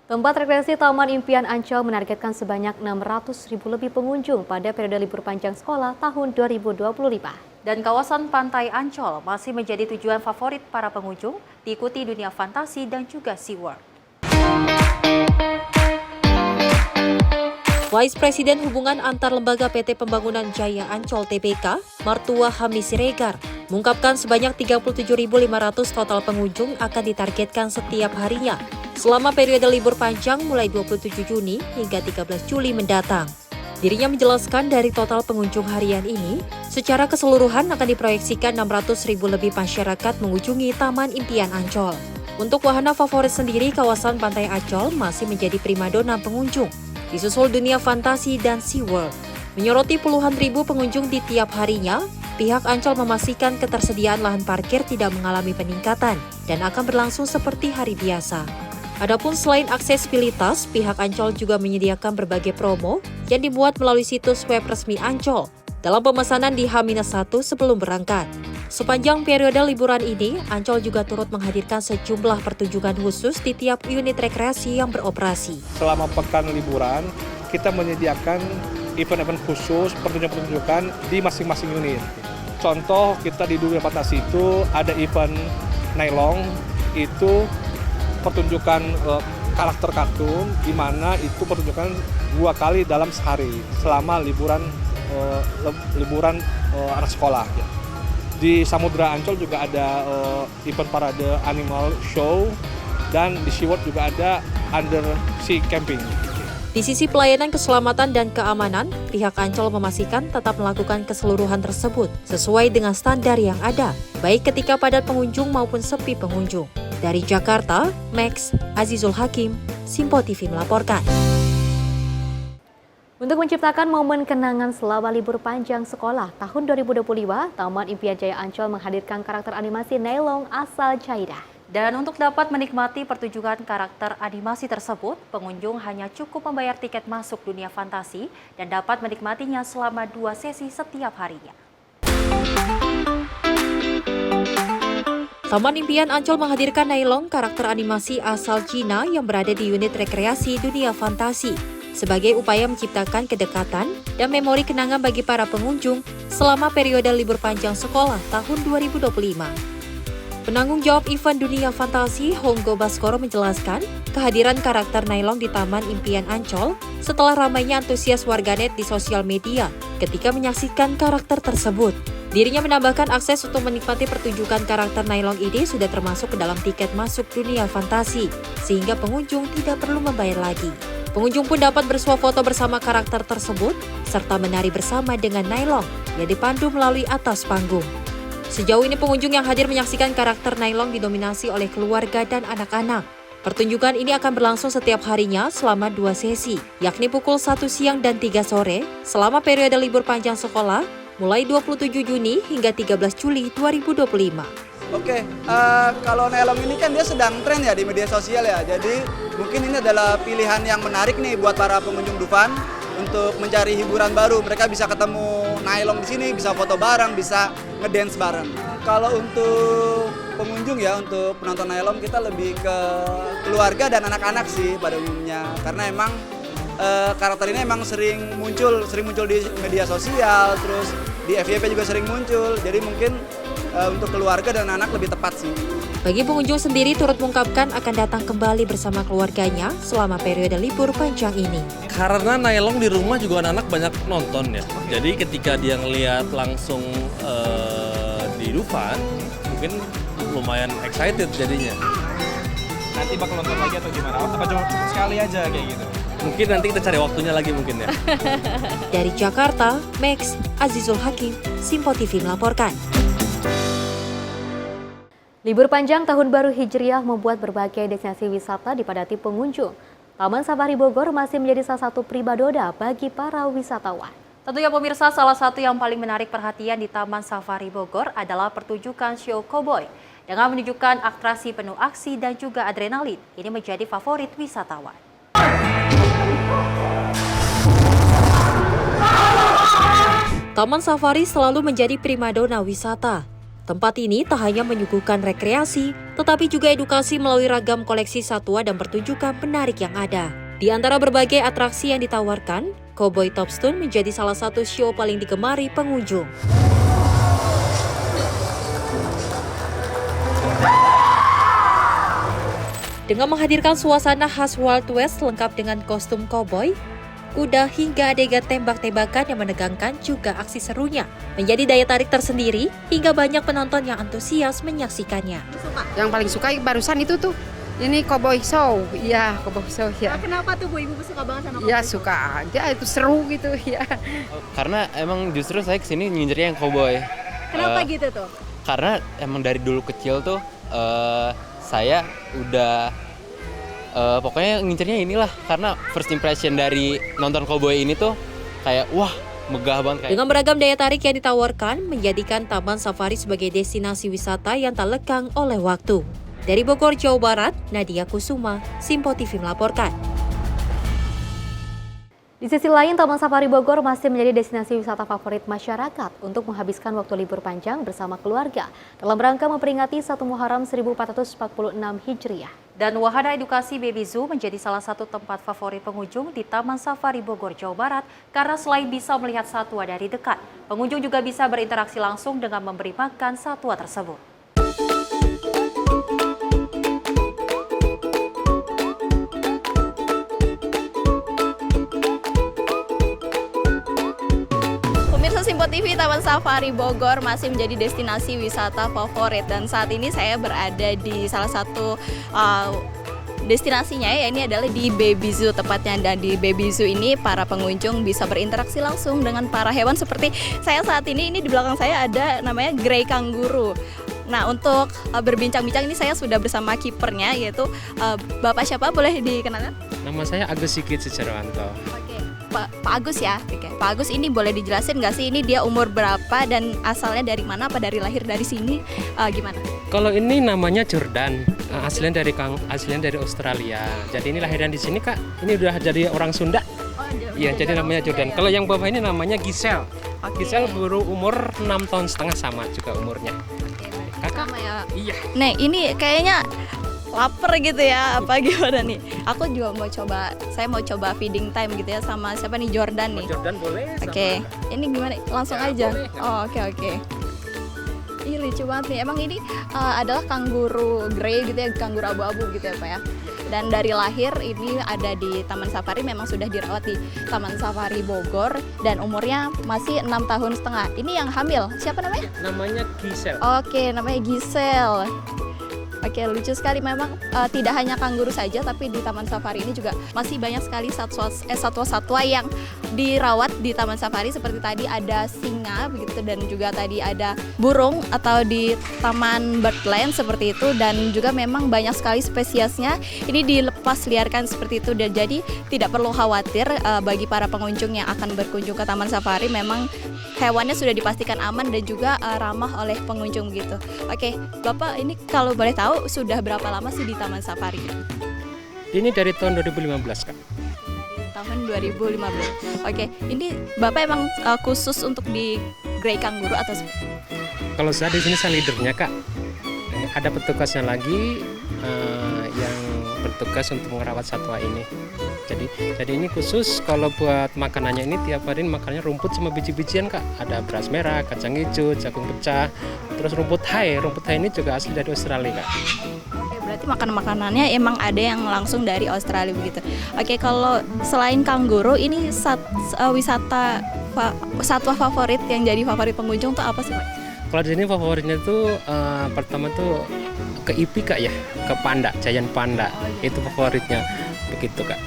Tempat rekreasi Taman Impian Ancol menargetkan sebanyak 600.000 lebih pengunjung pada periode libur panjang sekolah tahun 2025. Dan kawasan Pantai Ancol masih menjadi tujuan favorit para pengunjung, diikuti dunia fantasi dan juga SeaWorld. Vice Presiden Hubungan Antar Lembaga PT Pembangunan Jaya Ancol TBK, Martua Hamdi Siregar, mengungkapkan sebanyak 37.500 total pengunjung akan ditargetkan setiap harinya selama periode libur panjang mulai 27 Juni hingga 13 Juli mendatang. Dirinya menjelaskan dari total pengunjung harian ini, secara keseluruhan akan diproyeksikan 600.000 lebih masyarakat mengunjungi Taman Impian Ancol. Untuk wahana favorit sendiri, kawasan Pantai Ancol masih menjadi primadona pengunjung, disusul dunia fantasi dan SeaWorld. Menyoroti puluhan ribu pengunjung di tiap harinya, pihak Ancol memastikan ketersediaan lahan parkir tidak mengalami peningkatan dan akan berlangsung seperti hari biasa. Adapun selain aksesibilitas, pihak Ancol juga menyediakan berbagai promo yang dibuat melalui situs web resmi Ancol dalam pemesanan di H-1 sebelum berangkat. Sepanjang periode liburan ini, Ancol juga turut menghadirkan sejumlah pertunjukan khusus di tiap unit rekreasi yang beroperasi. Selama pekan liburan, kita menyediakan event-event khusus, pertunjukan-pertunjukan di masing-masing unit. Contoh, kita di dunia fantasi itu ada event Nailong, itu pertunjukan karakter kartun, di mana itu pertunjukan 2 kali dalam sehari selama liburan anak sekolah. Ya. Di Samudra Ancol juga ada event parade animal show, dan di SeaWorld juga ada undersea camping. Di sisi pelayanan keselamatan dan keamanan, pihak Ancol memastikan tetap melakukan keseluruhan tersebut sesuai dengan standar yang ada, baik ketika padat pengunjung maupun sepi pengunjung. Dari Jakarta, Max Azizul Hakim, Simpo TV melaporkan. Untuk menciptakan momen kenangan selama libur panjang sekolah tahun 2025, Taman Impian Jaya Ancol menghadirkan karakter animasi Nailong asal China. Dan untuk dapat menikmati pertunjukan karakter animasi tersebut, pengunjung hanya cukup membayar tiket masuk dunia fantasi dan dapat menikmatinya selama 2 sesi setiap harinya. Taman Impian Ancol menghadirkan Nailong, karakter animasi asal Cina yang berada di unit rekreasi dunia fantasi, sebagai upaya menciptakan kedekatan dan memori kenangan bagi para pengunjung selama periode libur panjang sekolah tahun 2025. Penanggung jawab event dunia fantasi, Honggo Baskoro menjelaskan kehadiran karakter Nailong di Taman Impian Ancol setelah ramainya antusias warganet di sosial media ketika menyaksikan karakter tersebut. Dirinya menambahkan akses untuk menikmati pertunjukan karakter Nailong ini sudah termasuk ke dalam tiket masuk dunia fantasi, sehingga pengunjung tidak perlu membayar lagi. Pengunjung pun dapat bersuah foto bersama karakter tersebut, serta menari bersama dengan Nailong yang dipandu melalui atas panggung. Sejauh ini pengunjung yang hadir menyaksikan karakter Nailong didominasi oleh keluarga dan anak-anak. Pertunjukan ini akan berlangsung setiap harinya selama 2 sesi, yakni pukul 1 siang dan 3 sore, selama periode libur panjang sekolah, mulai 27 Juni hingga 13 Juli 2025. Oke, kalau Nailong ini kan dia sedang tren ya di media sosial ya, jadi mungkin ini adalah pilihan yang menarik nih buat para pengunjung Dufan untuk mencari hiburan baru. Mereka bisa ketemu Nailong di sini, bisa foto bareng, bisa ngedance bareng. Kalau untuk pengunjung ya, untuk penonton Nailong kita lebih ke keluarga dan anak-anak sih pada umumnya, karena emang karakter ini emang sering muncul di media sosial, terus di FYP juga sering muncul, jadi mungkin untuk keluarga dan anak lebih tepat sih. Bagi pengunjung sendiri turut mengungkapkan akan datang kembali bersama keluarganya selama periode libur panjang ini. Karena Nailong di rumah juga anak-anak banyak nonton ya, jadi ketika dia ngelihat langsung di Dufan, mungkin lumayan excited jadinya. Nanti bakal nonton lagi atau gimana? Apa cuma sekali aja kayak gitu? Mungkin nanti kita cari waktunya lagi mungkin ya. Dari Jakarta, Max Azizul Hakim, Simpo TV melaporkan. Libur panjang Tahun Baru Hijriah membuat berbagai destinasi wisata dipadati pengunjung. Taman Safari Bogor masih menjadi salah satu primadona bagi para wisatawan. Tentunya pemirsa, salah satu yang paling menarik perhatian di Taman Safari Bogor adalah pertunjukan show cowboy. Dengan menunjukkan atraksi penuh aksi dan juga adrenalin, ini menjadi favorit wisatawan. Taman Safari selalu menjadi primadona wisata. Tempat ini tak hanya menyuguhkan rekreasi, tetapi juga edukasi melalui ragam koleksi satwa dan pertunjukan menarik yang ada. Di antara berbagai atraksi yang ditawarkan, Cowboy Top Stone menjadi salah satu show paling digemari pengunjung. Dengan menghadirkan suasana khas Wild West lengkap dengan kostum cowboy, kuda hingga adegan tembak-tembakan yang menegangkan juga aksi serunya menjadi daya tarik tersendiri hingga banyak penonton yang antusias menyaksikannya. Yang paling suka barusan itu tuh, ini Cowboy Show, iya Cowboy Show ya. Kenapa tuh Bu Ibu suka banget sama Cowboy Ya Show? suka aja, itu seru gitu ya. Karena emang justru saya kesini ngincernya yang cowboy. Kenapa gitu tuh? Karena emang dari dulu kecil tuh saya udah pokoknya ngincernya inilah, karena first impression dari nonton cowboy ini tuh kayak wah megah banget. Dengan beragam daya tarik yang ditawarkan, menjadikan Taman Safari sebagai destinasi wisata yang tak lekang oleh waktu. Dari Bogor, Jawa Barat, Nadia Kusuma, Simpo TV melaporkan. Di sisi lain, Taman Safari Bogor masih menjadi destinasi wisata favorit masyarakat untuk menghabiskan waktu libur panjang bersama keluarga dalam rangka memperingati 1 Muharram 1446 Hijriah. Dan wahana edukasi Baby Zoo menjadi salah satu tempat favorit pengunjung di Taman Safari Bogor, Jawa Barat karena selain bisa melihat satwa dari dekat, pengunjung juga bisa berinteraksi langsung dengan memberi makan satwa tersebut. Simpo TV, Taman Safari Bogor masih menjadi destinasi wisata favorit dan saat ini saya berada di salah satu destinasinya, ya ini adalah di Baby Zoo tepatnya. Dan di Baby Zoo ini para pengunjung bisa berinteraksi langsung dengan para hewan seperti saya saat ini di belakang saya ada namanya Grey Kangguru. Nah, untuk berbincang-bincang ini saya sudah bersama kipernya, yaitu Bapak siapa, boleh dikenalkan? Nama saya Agus Sigit Sejarawanto. Pak Agus ya. Oke. Pak Agus, ini boleh dijelasin nggak sih ini dia umur berapa dan asalnya dari mana, apa dari lahir dari sini, gimana? Kalau ini namanya Jordan, aslinya dari Australia. Jadi ini lahiran di sini Kak. Ini udah jadi orang Sunda. Iya, jadi namanya Jordan. Kalau yang bawah ini namanya Giselle. Giselle baru umur 6 tahun setengah sama juga umurnya. Kakak ya. Iya. Nah, ini kayaknya lapar gitu ya, apa gimana nih? Aku juga saya mau coba feeding time gitu ya sama siapa nih, Jordan nih. Jordan boleh. Oke. Ini gimana? Langsung Ya, aja. boleh. Oh, oke. Ih, lucu banget nih. Emang ini adalah kanguru grey gitu ya, kanguru abu-abu gitu ya Pak ya. Dan dari lahir ini ada di Taman Safari, memang sudah dirawat di Taman Safari Bogor dan umurnya masih 6 tahun setengah. Ini yang hamil, siapa namanya? Namanya Giselle. Oke, namanya Giselle. Oke, lucu sekali memang, tidak hanya kanguru saja, tapi di Taman Safari ini juga masih banyak sekali satwa-satwa yang dirawat di Taman Safari. Seperti tadi ada singa begitu, dan juga tadi ada burung atau di Taman Birdland seperti itu, dan juga memang banyak sekali spesiesnya ini dilepas liarkan seperti itu. Dan jadi tidak perlu khawatir bagi para pengunjung yang akan berkunjung ke Taman Safari, memang hewannya sudah dipastikan aman dan juga ramah oleh pengunjung gitu. Oke, Bapak ini kalau boleh tahu sudah berapa lama sih di Taman Safari? Ini dari tahun 2015 Kak. Dari tahun 2015. Oke, ini Bapak emang khusus untuk di Grey Kangguru atau? Kalau saya di sini saya leadernya Kak. Ada petugasnya lagi yang bertugas untuk merawat satwa ini. Jadi ini khusus kalau buat makanannya ini tiap hari makannya rumput sama biji-bijian Kak. Ada beras merah, kacang hijau, jagung pecah, terus rumput hai. Rumput hai ini juga asli dari Australia Kak. Oke, berarti makanannya emang ada yang langsung dari Australia begitu. Oke, kalau selain kanguru ini wisata satwa favorit yang jadi favorit pengunjung tuh apa sih Pak? Kalau di sini favoritnya tuh pertama tuh ke ipi Kak ya, ke panda, giant panda. Itu favoritnya begitu Kak.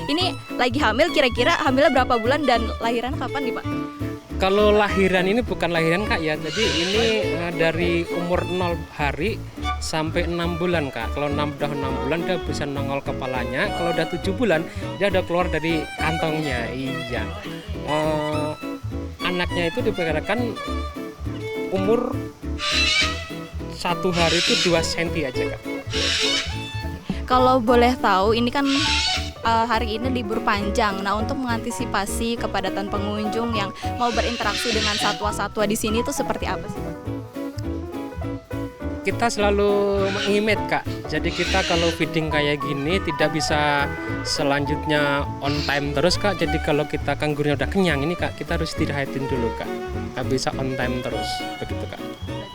Ini lagi hamil, kira-kira hamilnya berapa bulan dan lahiran kapan nih Pak? Kalau lahiran ini bukan lahiran Kak ya, jadi ini dari umur 0 hari sampai 6 bulan Kak. Kalau udah 6 bulan dia bisa nongol kepalanya, kalau udah 7 bulan dia udah keluar dari kantongnya. Iya. Anaknya itu diperkirakan umur 1 hari itu 2 cm aja Kak. Kalau boleh tahu, ini kan hari ini libur panjang. Nah, untuk mengantisipasi kepadatan pengunjung yang mau berinteraksi dengan satwa-satwa di sini itu seperti apa sih Pak? kita selalu mengimet Kak. Jadi kita kalau feeding kayak gini tidak bisa selanjutnya on time terus Kak. Jadi kalau kita kanggurnya udah kenyang ini Kak, kita harus istirahatin dulu Kak. Nggak bisa on time terus, begitu Kak.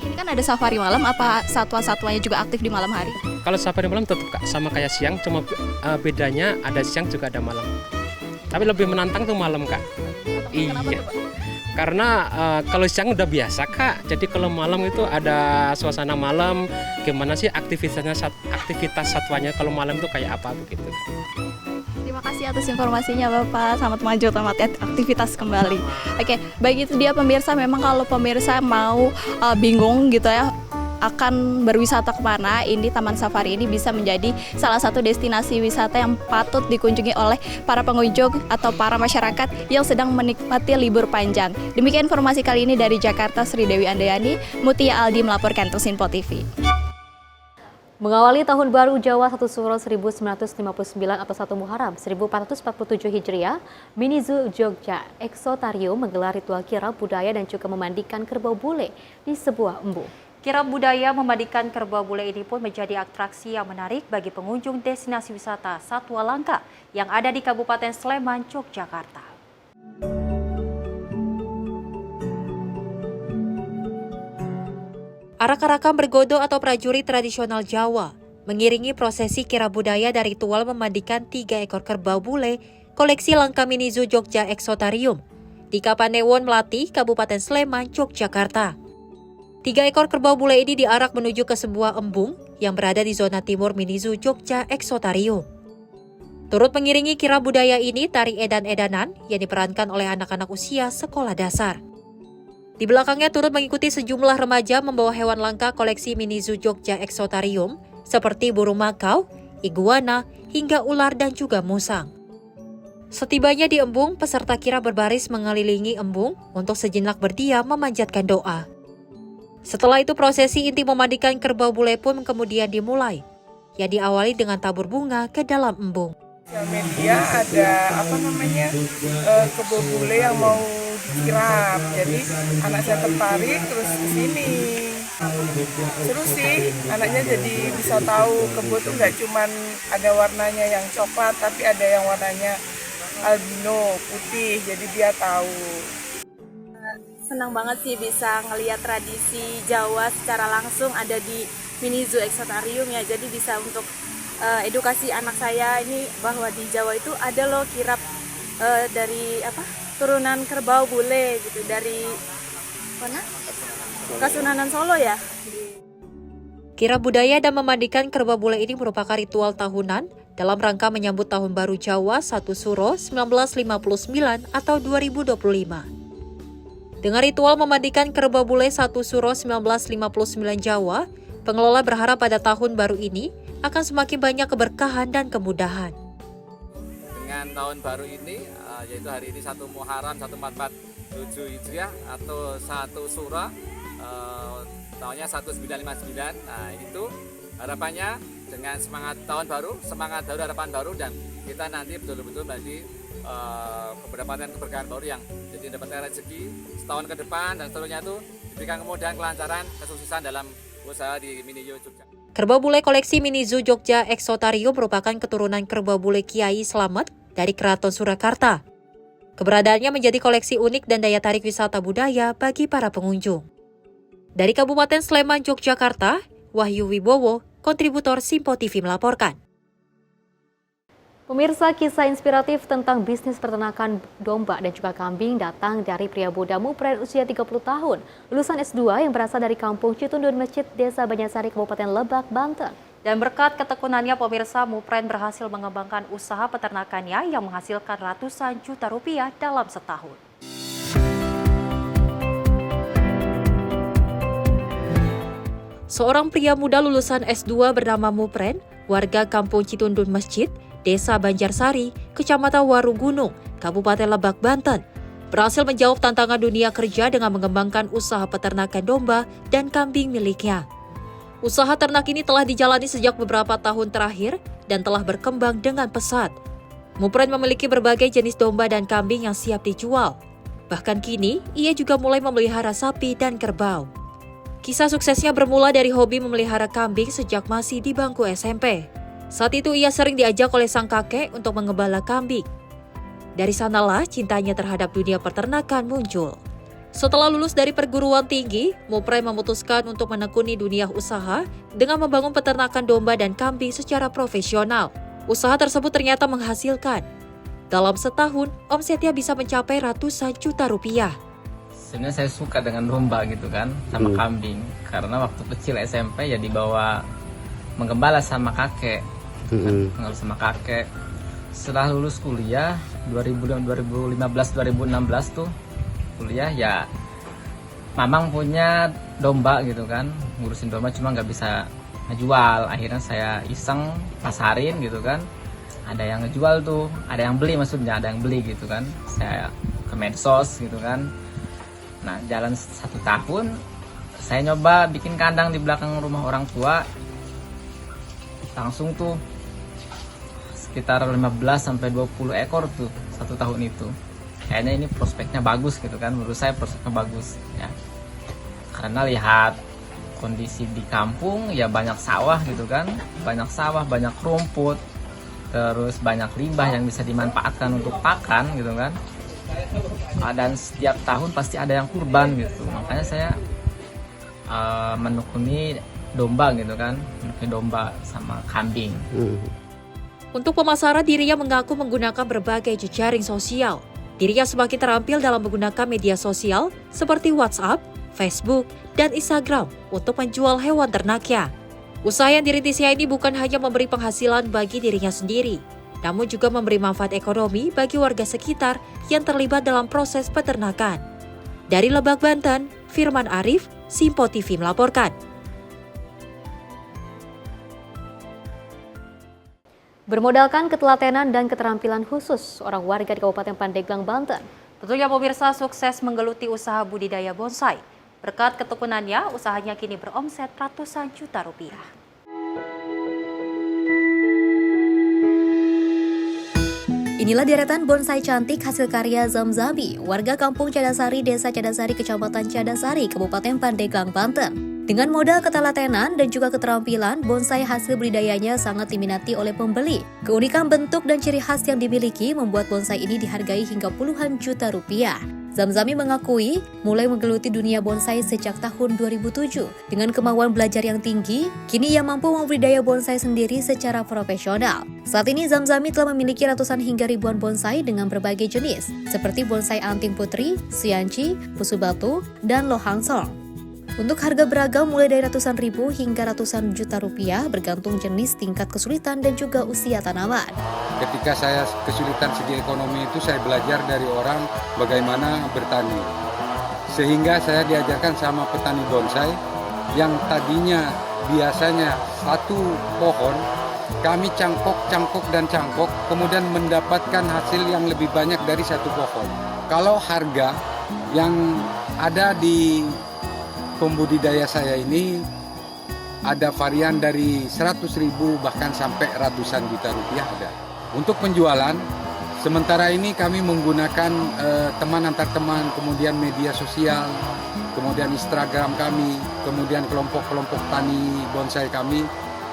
Ini kan ada safari malam, apa satwa-satwanya juga aktif di malam hari? Kalau safari malam tetap Kak, sama kayak siang, cuma bedanya ada siang juga ada malam. Tapi lebih menantang tuh malam Kak. Iya. Karena kalau siang udah biasa Kak, jadi kalau malam itu ada suasana malam, gimana sih aktivitas satwanya kalau malam itu kayak apa begitu. Terima kasih atas informasinya Bapak, selamat maju, selamat aktivitas kembali. Oke, baik itu dia pemirsa, memang kalau pemirsa mau bingung gitu ya, akan berwisata kemana, ini Taman Safari ini bisa menjadi salah satu destinasi wisata yang patut dikunjungi oleh para pengunjung atau para masyarakat yang sedang menikmati libur panjang. Demikian informasi kali ini dari Jakarta, Sri Dewi Andayani, Mutia Aldi melaporkan untuk Sinpo TV. Mengawali Tahun Baru Jawa 1 Suro 1959 atau 1 Muharram 1447 Hijriah, Mini Zoo Jogja Exotarium menggelar ritual kirap budaya dan juga memandikan kerbau bule di sebuah embung. Kirap budaya memandikan kerbau bule ini pun menjadi atraksi yang menarik bagi pengunjung destinasi wisata satwa langka yang ada di Kabupaten Sleman, Yogyakarta. Arak-arakan bergodo atau prajurit tradisional Jawa mengiringi prosesi kirap budaya dan ritual memandikan 3 ekor kerbau bule koleksi langka Mini Zoo Jogja Exotarium di Kapanewon Melati, Kabupaten Sleman, Yogyakarta. 3 ekor kerbau bule ini diarak menuju ke sebuah embung yang berada di zona timur Mini Zoo Jogja Exotarium. Turut mengiringi kirap budaya ini tari edan-edanan yang diperankan oleh anak-anak usia sekolah dasar. Di belakangnya turut mengikuti sejumlah remaja membawa hewan langka koleksi Mini Zoo Jogja Exotarium seperti burung makau, iguana, hingga ular dan juga musang. Setibanya di embung, peserta kirap berbaris mengelilingi embung untuk sejenak berdiam memanjatkan doa. Setelah itu prosesi inti memandikan kerbau bule pun kemudian dimulai, yang diawali dengan tabur bunga ke dalam embung. Media ada kerbau bule yang mau dikirap, jadi anak saya tertarik terus ke sini. Seru sih, anaknya jadi bisa tahu kerbau itu nggak cuman ada warnanya yang coklat, tapi ada yang warnanya albino putih, jadi dia tahu. Senang banget sih bisa ngelihat tradisi Jawa secara langsung ada di Mini Zoo Exotarium ya. Jadi bisa untuk edukasi anak saya ini bahwa di Jawa itu ada loh kirap dari turunan kerbau bule gitu, dari mana? Kasunanan Solo ya. Kirap budaya dan memandikan kerbau bule ini merupakan ritual tahunan dalam rangka menyambut Tahun Baru Jawa 1 Suro 1959 atau 2025. Dengan ritual memandikan kerbau bule 1 Suro 1959 Jawa, pengelola berharap pada tahun baru ini akan semakin banyak keberkahan dan kemudahan. Dengan tahun baru ini, yaitu hari ini 1 Muharram 1447 Hijriah atau 1 Suro tahunnya 1959. Nah, itu harapannya dengan semangat tahun baru, semangat baru, harapan baru, dan kita nanti betul-betul menjadi keberkahan baru yang jadi dapat rezeki setahun ke depan dan seterusnya itu diberikan kemudahan, kelancaran, kesuksesan dalam usaha di Mini Zoo Jogja. Kerbau bule koleksi Mini Zoo Jogja Exotarium merupakan keturunan kerbau bule Kiai Slamet dari Keraton Surakarta. Keberadaannya menjadi koleksi unik dan daya tarik wisata budaya bagi para pengunjung. Dari Kabupaten Sleman, Yogyakarta, Wahyu Wibowo, kontributor Sinpo TV melaporkan. Pemirsa, kisah inspiratif tentang bisnis peternakan domba dan juga kambing datang dari pria muda Mupren usia 30 tahun, lulusan S2 yang berasal dari kampung Citundun Masjid, Desa Banyarsari, Kabupaten Lebak, Banten. Dan berkat ketekunannya, pemirsa, Mupren berhasil mengembangkan usaha peternakannya yang menghasilkan ratusan juta rupiah dalam setahun. Seorang pria muda lulusan S2 bernama Mupren, warga kampung Citundun Masjid, Desa Banjarsari, Kecamatan Warugunung, Kabupaten Lebak, Banten, berhasil menjawab tantangan dunia kerja dengan mengembangkan usaha peternakan domba dan kambing miliknya. Usaha ternak ini telah dijalani sejak beberapa tahun terakhir dan telah berkembang dengan pesat. Mupren memiliki berbagai jenis domba dan kambing yang siap dijual. Bahkan kini, ia juga mulai memelihara sapi dan kerbau. Kisah suksesnya bermula dari hobi memelihara kambing sejak masih di bangku SMP. Saat itu ia sering diajak oleh sang kakek untuk mengembala kambing. Dari sanalah cintanya terhadap dunia peternakan muncul. Setelah lulus dari perguruan tinggi, Mupray memutuskan untuk menekuni dunia usaha dengan membangun peternakan domba dan kambing secara profesional. Usaha tersebut ternyata menghasilkan. Dalam setahun, omsetnya bisa mencapai ratusan juta rupiah. Sebenarnya saya suka dengan domba gitu kan, sama kambing. Karena waktu kecil SMP ya dibawa menggembala sama kakek. Menggembala sama kakek. Setelah lulus kuliah 2015-2016 tuh kuliah ya, mamang punya domba gitu kan, ngurusin domba cuma nggak bisa ngejual. Akhirnya saya iseng pasarin gitu kan, ada yang ngejual tuh, ada yang beli, maksudnya ada yang beli gitu kan. Saya ke medsos gitu kan. Nah, jalan 1 tahun, saya nyoba bikin kandang di belakang rumah orang tua. Langsung tuh sekitar 15-20 ekor tuh 1 tahun itu. Kayaknya ini prospeknya bagus gitu kan, menurut saya prospeknya bagus ya. Karena lihat kondisi di kampung ya, banyak sawah gitu kan, banyak sawah, banyak rumput, terus banyak limbah yang bisa dimanfaatkan untuk pakan gitu kan. Dan setiap tahun pasti ada yang kurban gitu. Makanya saya menekuni domba gitu kan, menekuni domba sama kambing. Untuk pemasaran, dirinya mengaku menggunakan berbagai jejaring sosial. Dirinya semakin terampil dalam menggunakan media sosial seperti WhatsApp, Facebook, dan Instagram untuk menjual hewan ternaknya. Usaha yang dirintisnya ini bukan hanya memberi penghasilan bagi dirinya sendiri, namun juga memberi manfaat ekonomi bagi warga sekitar yang terlibat dalam proses peternakan. Dari Lebak, Banten, Firman Arif, Simpo TV melaporkan. Bermodalkan ketelatenan dan keterampilan khusus, orang warga di Kabupaten Pandeglang, Banten tentunya pemirsa sukses menggeluti usaha budidaya bonsai. Berkat ketekunannya, usahanya kini beromset ratusan juta rupiah. Inilah deretan bonsai cantik hasil karya Zamzami, warga kampung Cadasari, Desa Cadasari, Kecamatan Cadasari, Kabupaten Pandeglang, Banten. Dengan modal ketelatenan dan juga keterampilan, bonsai hasil budidayanya sangat diminati oleh pembeli. Keunikan bentuk dan ciri khas yang dimiliki membuat bonsai ini dihargai hingga puluhan juta rupiah. Zamzami mengakui mulai menggeluti dunia bonsai sejak tahun 2007. Dengan kemauan belajar yang tinggi, kini ia mampu membudidaya bonsai sendiri secara profesional. Saat ini Zamzami telah memiliki ratusan hingga ribuan bonsai dengan berbagai jenis, seperti bonsai anting putri, sianci, pusu batu, dan lohangsong. Untuk harga beragam mulai dari ratusan ribu hingga ratusan juta rupiah bergantung jenis, tingkat kesulitan, dan juga usia tanaman. Ketika saya kesulitan segi ekonomi itu, saya belajar dari orang bagaimana bertani. Sehingga saya diajarkan sama petani bonsai yang tadinya biasanya 1 pohon, kami cangkok, kemudian mendapatkan hasil yang lebih banyak dari 1 pohon. Kalau harga yang ada di pembudidaya saya ini ada varian dari 100.000 bahkan sampai ratusan juta rupiah ada. Untuk penjualan, sementara ini kami menggunakan teman antar teman, kemudian media sosial, kemudian Instagram kami, kemudian kelompok-kelompok tani bonsai kami,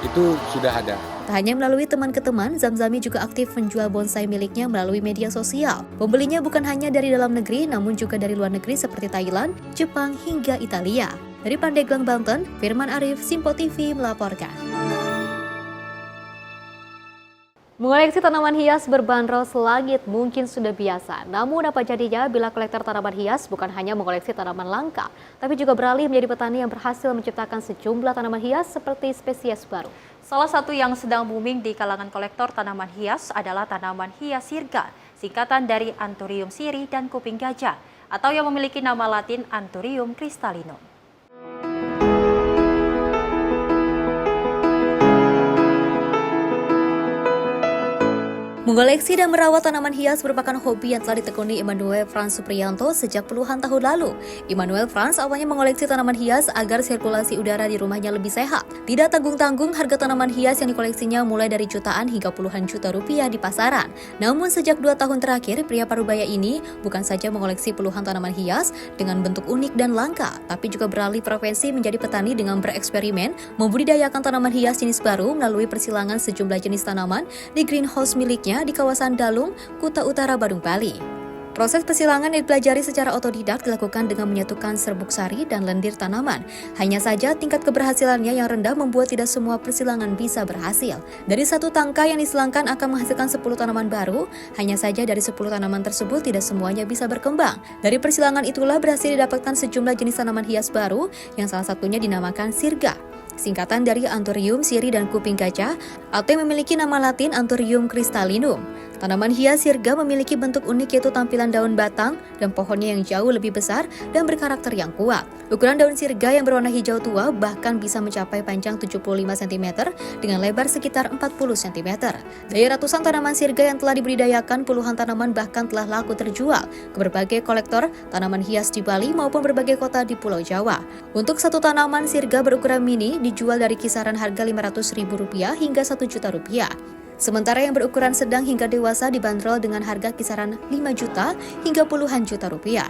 itu sudah ada. Tak hanya melalui teman ke teman, Zamzami juga aktif menjual bonsai miliknya melalui media sosial. Pembelinya bukan hanya dari dalam negeri, namun juga dari luar negeri seperti Thailand, Jepang, hingga Italia. Dari Pandeglang, Banten, Firman Arif, Simpo TV melaporkan. Mengoleksi tanaman hias berbanderol selangit mungkin sudah biasa. Namun apa jadinya bila kolektor tanaman hias bukan hanya mengoleksi tanaman langka, tapi juga beralih menjadi petani yang berhasil menciptakan sejumlah tanaman hias seperti spesies baru. Salah satu yang sedang booming di kalangan kolektor tanaman hias adalah tanaman hias sirga, singkatan dari Anthurium siri dan kuping gajah, atau yang memiliki nama latin Anthurium crystallinum. Mengoleksi dan merawat tanaman hias merupakan hobi yang telah ditekuni Immanuel Franz Supriyanto sejak puluhan tahun lalu. Immanuel Franz awalnya mengoleksi tanaman hias agar sirkulasi udara di rumahnya lebih sehat. Tidak tanggung-tanggung, harga tanaman hias yang dikoleksinya mulai dari jutaan hingga puluhan juta rupiah di pasaran. Namun sejak 2 tahun terakhir, pria Parubaya ini bukan saja mengoleksi puluhan tanaman hias dengan bentuk unik dan langka, tapi juga beralih profesi menjadi petani dengan bereksperimen membudidayakan tanaman hias jenis baru melalui persilangan sejumlah jenis tanaman di greenhouse miliknya di kawasan Dalung, Kuta Utara, Badung, Bali. Proses persilangan yang dipelajari secara otodidak dilakukan dengan menyatukan serbuk sari dan lendir tanaman. Hanya saja tingkat keberhasilannya yang rendah membuat tidak semua persilangan bisa berhasil. Dari satu tangkai yang disilangkan akan menghasilkan 10 tanaman baru, hanya saja dari 10 tanaman tersebut tidak semuanya bisa berkembang. Dari persilangan itulah berhasil didapatkan sejumlah jenis tanaman hias baru yang salah satunya dinamakan sirga. Singkatan dari Anthurium, sirih, dan kuping gajah, atau yang memiliki nama latin Anthurium crystallinum. Tanaman hias sirga memiliki bentuk unik yaitu tampilan daun batang dan pohonnya yang jauh lebih besar dan berkarakter yang kuat. Ukuran daun sirga yang berwarna hijau tua bahkan bisa mencapai panjang 75 cm dengan lebar sekitar 40 cm. Dari ratusan tanaman sirga yang telah dibudidayakan, puluhan tanaman bahkan telah laku terjual ke berbagai kolektor tanaman hias di Bali maupun berbagai kota di Pulau Jawa. Untuk satu tanaman sirga berukuran mini dijual dari kisaran harga Rp500.000 hingga Rp1.000.000. Sementara yang berukuran sedang hingga dewasa dibanderol dengan harga kisaran 5 juta hingga puluhan juta rupiah.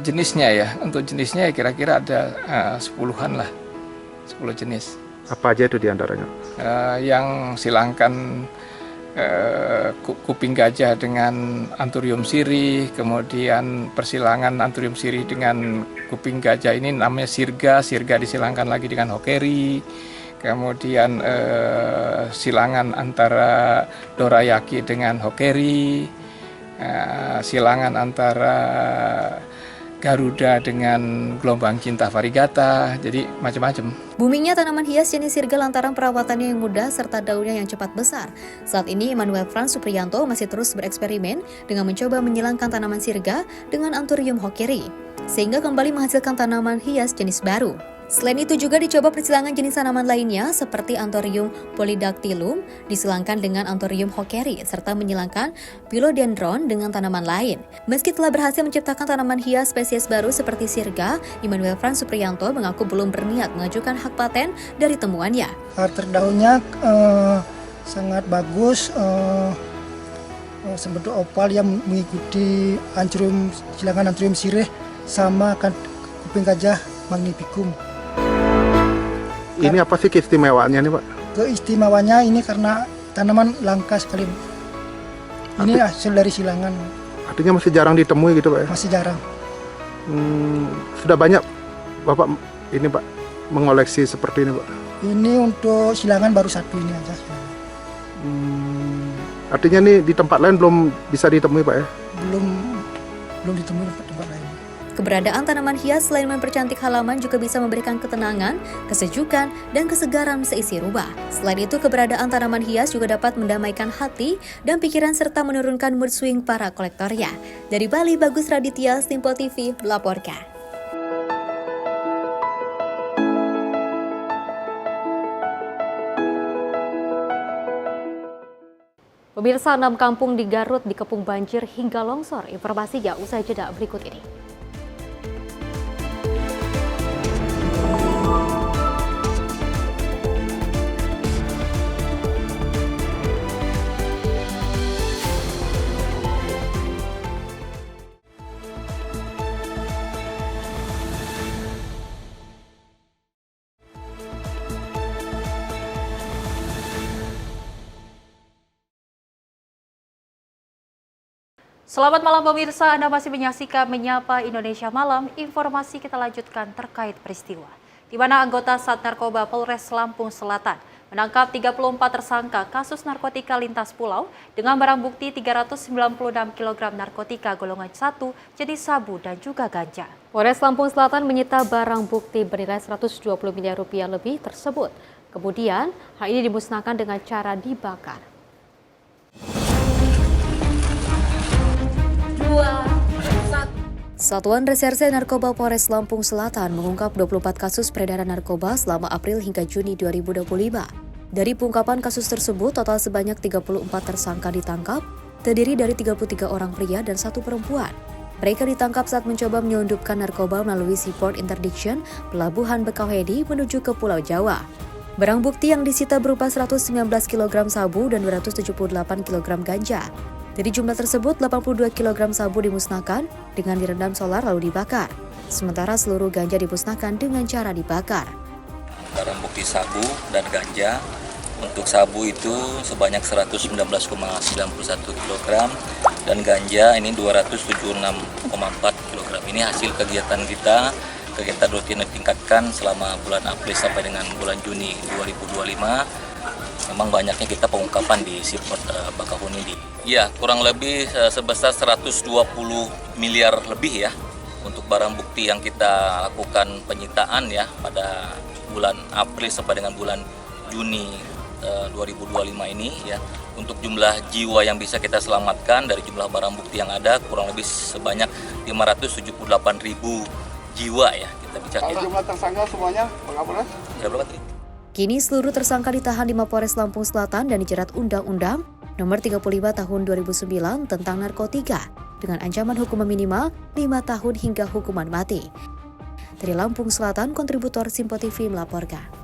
Jenisnya ya, untuk jenisnya ya kira-kira ada 10-an lah, 10 jenis. Apa aja itu diantaranya? Yang silangkan kuping gajah dengan Anthurium sirih, kemudian persilangan Anthurium sirih dengan kuping gajah ini namanya sirga disilangkan lagi dengan hokeri. Kemudian silangan antara dorayaki dengan hokeri, silangan antara Garuda dengan gelombang cinta variegata, jadi macam-macam. Boomingnya tanaman hias jenis sirga lantaran perawatannya yang mudah serta daunnya yang cepat besar. Saat ini Immanuel Franz Supriyanto masih terus bereksperimen dengan mencoba menyilangkan tanaman sirga dengan Anthurium hokeri, sehingga kembali menghasilkan tanaman hias jenis baru. Selain itu juga dicoba persilangan jenis tanaman lainnya seperti Anthurium polydactylum disilangkan dengan Anthurium hokeri serta menyilangkan Philodendron dengan tanaman lain. Meski telah berhasil menciptakan tanaman hias spesies baru seperti sirga, Immanuel Franz Supriyanto mengaku belum berniat mengajukan hak paten dari temuannya. Karakter daunnya sangat bagus, sebentuk opal yang mengikuti silangan Anthurium sirih sama kuping gajah magnificum. Ini apa sih keistimewaannya nih Pak? Keistimewaannya ini karena tanaman langka sekali. Ini hasil dari silangan. Artinya masih jarang ditemui gitu Pak ya? Masih jarang. Sudah banyak Bapak ini Pak mengoleksi seperti ini Pak? Ini untuk silangan baru satu ini aja. Artinya nih di tempat lain belum bisa ditemui Pak ya? Belum ditemui di tempat lain. Keberadaan tanaman hias selain mempercantik halaman juga bisa memberikan ketenangan, kesejukan, dan kesegaran seisi rumah. Selain itu, keberadaan tanaman hias juga dapat mendamaikan hati dan pikiran serta menurunkan mood swing para kolektornya. Dari Bali, Bagus Raditya, Simple TV melaporkan. Pemirsa, 6 kampung di Garut dikepung banjir hingga longsor. Informasinya usai jeda berikut ini. Selamat malam pemirsa, Anda masih menyaksikan Menyapa Indonesia Malam. Informasi kita lanjutkan terkait peristiwa di mana anggota Sat Narkoba Polres Lampung Selatan menangkap 34 tersangka kasus narkotika lintas pulau dengan barang bukti 396 kg narkotika golongan 1 jenis sabu dan juga ganja. Polres Lampung Selatan menyita barang bukti bernilai Rp120 miliar lebih tersebut. Kemudian hal ini dimusnahkan dengan cara dibakar. Satuan Reserse Narkoba Polres Lampung Selatan mengungkap 24 kasus peredaran narkoba selama April hingga Juni 2025. Dari pengungkapan kasus tersebut, total sebanyak 34 tersangka ditangkap, terdiri dari 33 orang pria dan 1 perempuan. Mereka ditangkap saat mencoba menyelundupkan narkoba melalui Seaport Interdiction, Pelabuhan Bakauheni menuju ke Pulau Jawa. Barang bukti yang disita berupa 119 kg sabu dan 278 kg ganja. Dari jumlah tersebut, 82 kg sabu dimusnahkan dengan direndam solar lalu dibakar. Sementara seluruh ganja dimusnahkan dengan cara dibakar. Barang bukti sabu dan ganja. Untuk sabu itu sebanyak 119,91 kg dan ganja ini 276,4 kg. Ini hasil kegiatan kita, kegiatan rutin ditingkatkan selama bulan April sampai dengan bulan Juni 2025. Memang banyaknya kita pengungkapan di Seaport Bakauheni ini. Ya, kurang lebih sebesar 120 miliar lebih ya untuk barang bukti yang kita lakukan penyitaan ya pada bulan April sampai dengan bulan Juni 2025 ini ya. Untuk jumlah jiwa yang bisa kita selamatkan dari jumlah barang bukti yang ada kurang lebih sebanyak 578.000 jiwa ya kita bicara. Kalau jumlah tersangka semuanya Kapolres? Berapa? Kini seluruh tersangka ditahan di Mapolres Lampung Selatan dan dijerat Undang-Undang Nomor 35 Tahun 2009 tentang narkotika dengan ancaman hukuman minimal 5 tahun hingga hukuman mati. Dari Lampung Selatan, kontributor Simpo TV melaporkan.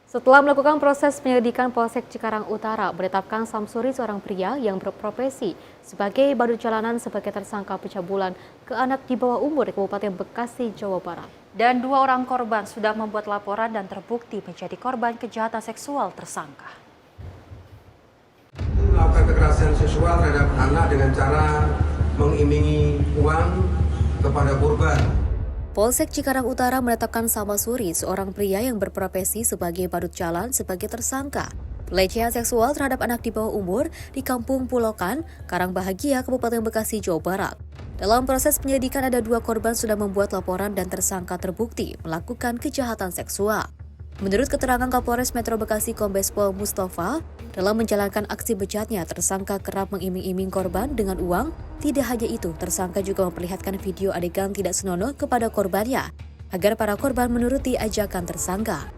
Setelah melakukan proses penyelidikan, Polsek Cikarang Utara menetapkan Samsuri, seorang pria yang berprofesi sebagai badut jalanan, sebagai tersangka pencabulan ke anak di bawah umur di Kabupaten Bekasi, Jawa Barat. Dan 2 orang korban sudah membuat laporan dan terbukti menjadi korban kejahatan seksual tersangka. Melakukan kekerasan seksual terhadap anak dengan cara mengiming-imingi uang kepada korban. Polsek Cikarang Utara menetapkan Samsuri, seorang pria yang berprofesi sebagai badut jalan, sebagai tersangka pelecehan seksual terhadap anak di bawah umur di Kampung Pulokan, Karangbahagia, Kabupaten Bekasi, Jawa Barat. Dalam proses penyelidikan ada 2 korban sudah membuat laporan dan tersangka terbukti melakukan kejahatan seksual. Menurut keterangan Kapolres Metro Bekasi Kombes Pol Mustafa, dalam menjalankan aksi bejatnya, tersangka kerap mengiming-iming korban dengan uang. Tidak hanya itu, tersangka juga memperlihatkan video adegan tidak senonoh kepada korbannya, agar para korban menuruti ajakan tersangka.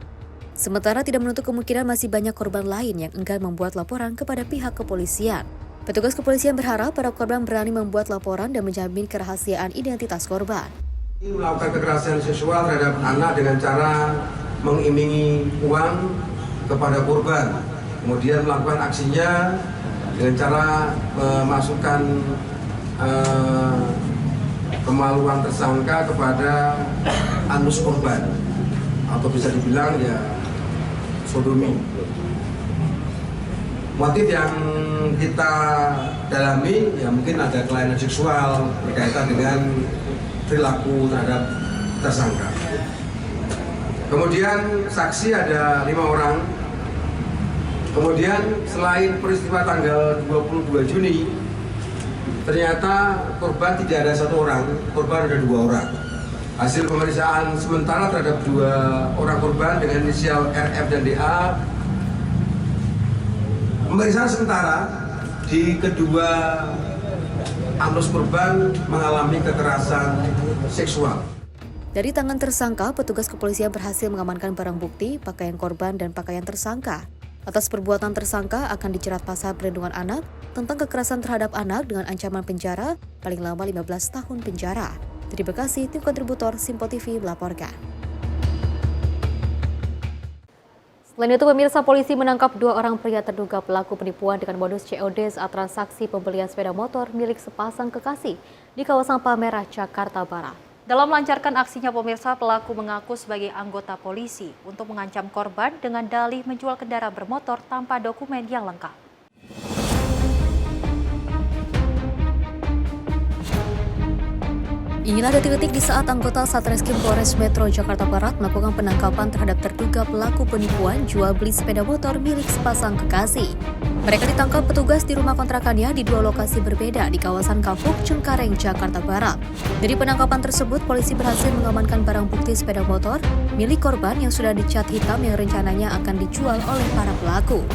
Sementara tidak menutup kemungkinan masih banyak korban lain yang enggan membuat laporan kepada pihak kepolisian. Petugas kepolisian berharap para korban berani membuat laporan dan menjamin kerahasiaan identitas korban. Melakukan kekerasan seksual terhadap anak dengan cara mengimingi uang kepada korban, kemudian melakukan aksinya dengan cara memasukkan kemaluan tersangka kepada anus korban, atau bisa dibilang ya sodomi. Motif yang kita dalami ya mungkin ada kelainan seksual berkaitan dengan perilaku terhadap tersangka. Kemudian saksi ada 5 orang. Kemudian selain peristiwa tanggal 22 Juni, ternyata korban tidak ada 1 orang, korban ada 2 orang. Hasil pemeriksaan sementara terhadap 2 orang korban dengan inisial RF dan DA. Pemeriksaan sementara di kedua anus korban mengalami kekerasan seksual. Dari tangan tersangka, petugas kepolisian berhasil mengamankan barang bukti, pakaian korban, dan pakaian tersangka. Atas perbuatan tersangka akan dijerat pasal perlindungan anak tentang kekerasan terhadap anak dengan ancaman penjara paling lama 15 tahun penjara. Dari Bekasi, tim kontributor Simpo TV melaporkan. Selain itu, pemirsa, polisi menangkap 2 orang pria terduga pelaku penipuan dengan modus COD saat transaksi pembelian sepeda motor milik sepasang kekasih di kawasan Palmerah, Jakarta Barat. Dalam melancarkan aksinya, pemirsa, pelaku mengaku sebagai anggota polisi untuk mengancam korban dengan dalih menjual kendaraan bermotor tanpa dokumen yang lengkap. Inilah detik-detik di saat anggota Satreskrim Polres Metro Jakarta Barat melakukan penangkapan terhadap terduga pelaku penipuan jual beli sepeda motor milik sepasang kekasih. Mereka ditangkap petugas di rumah kontrakannya di 2 lokasi berbeda di kawasan Kapuk, Cengkareng, Jakarta Barat. Dari penangkapan tersebut, polisi berhasil mengamankan barang bukti sepeda motor milik korban yang sudah dicat hitam yang rencananya akan dijual oleh para pelaku.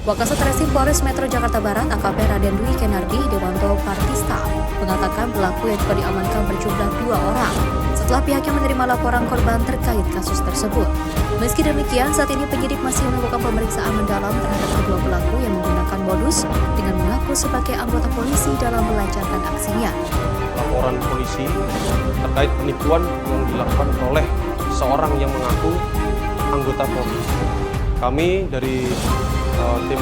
Wakasat Reskrim Polres Metro Jakarta Barat AKP Raden Dwi Kenardi Dewanto Partista mengatakan pelaku yang juga diamankan berjumlah 2 orang. 1 setelah pihaknya menerima laporan korban terkait kasus tersebut. Meski demikian, saat ini penyidik masih melakukan pemeriksaan mendalam terhadap kedua pelaku yang menggunakan modus dengan mengaku sebagai anggota polisi dalam melancarkan aksinya. Laporan polisi terkait penipuan yang dilakukan oleh seorang yang mengaku anggota Polri. Kami dari tim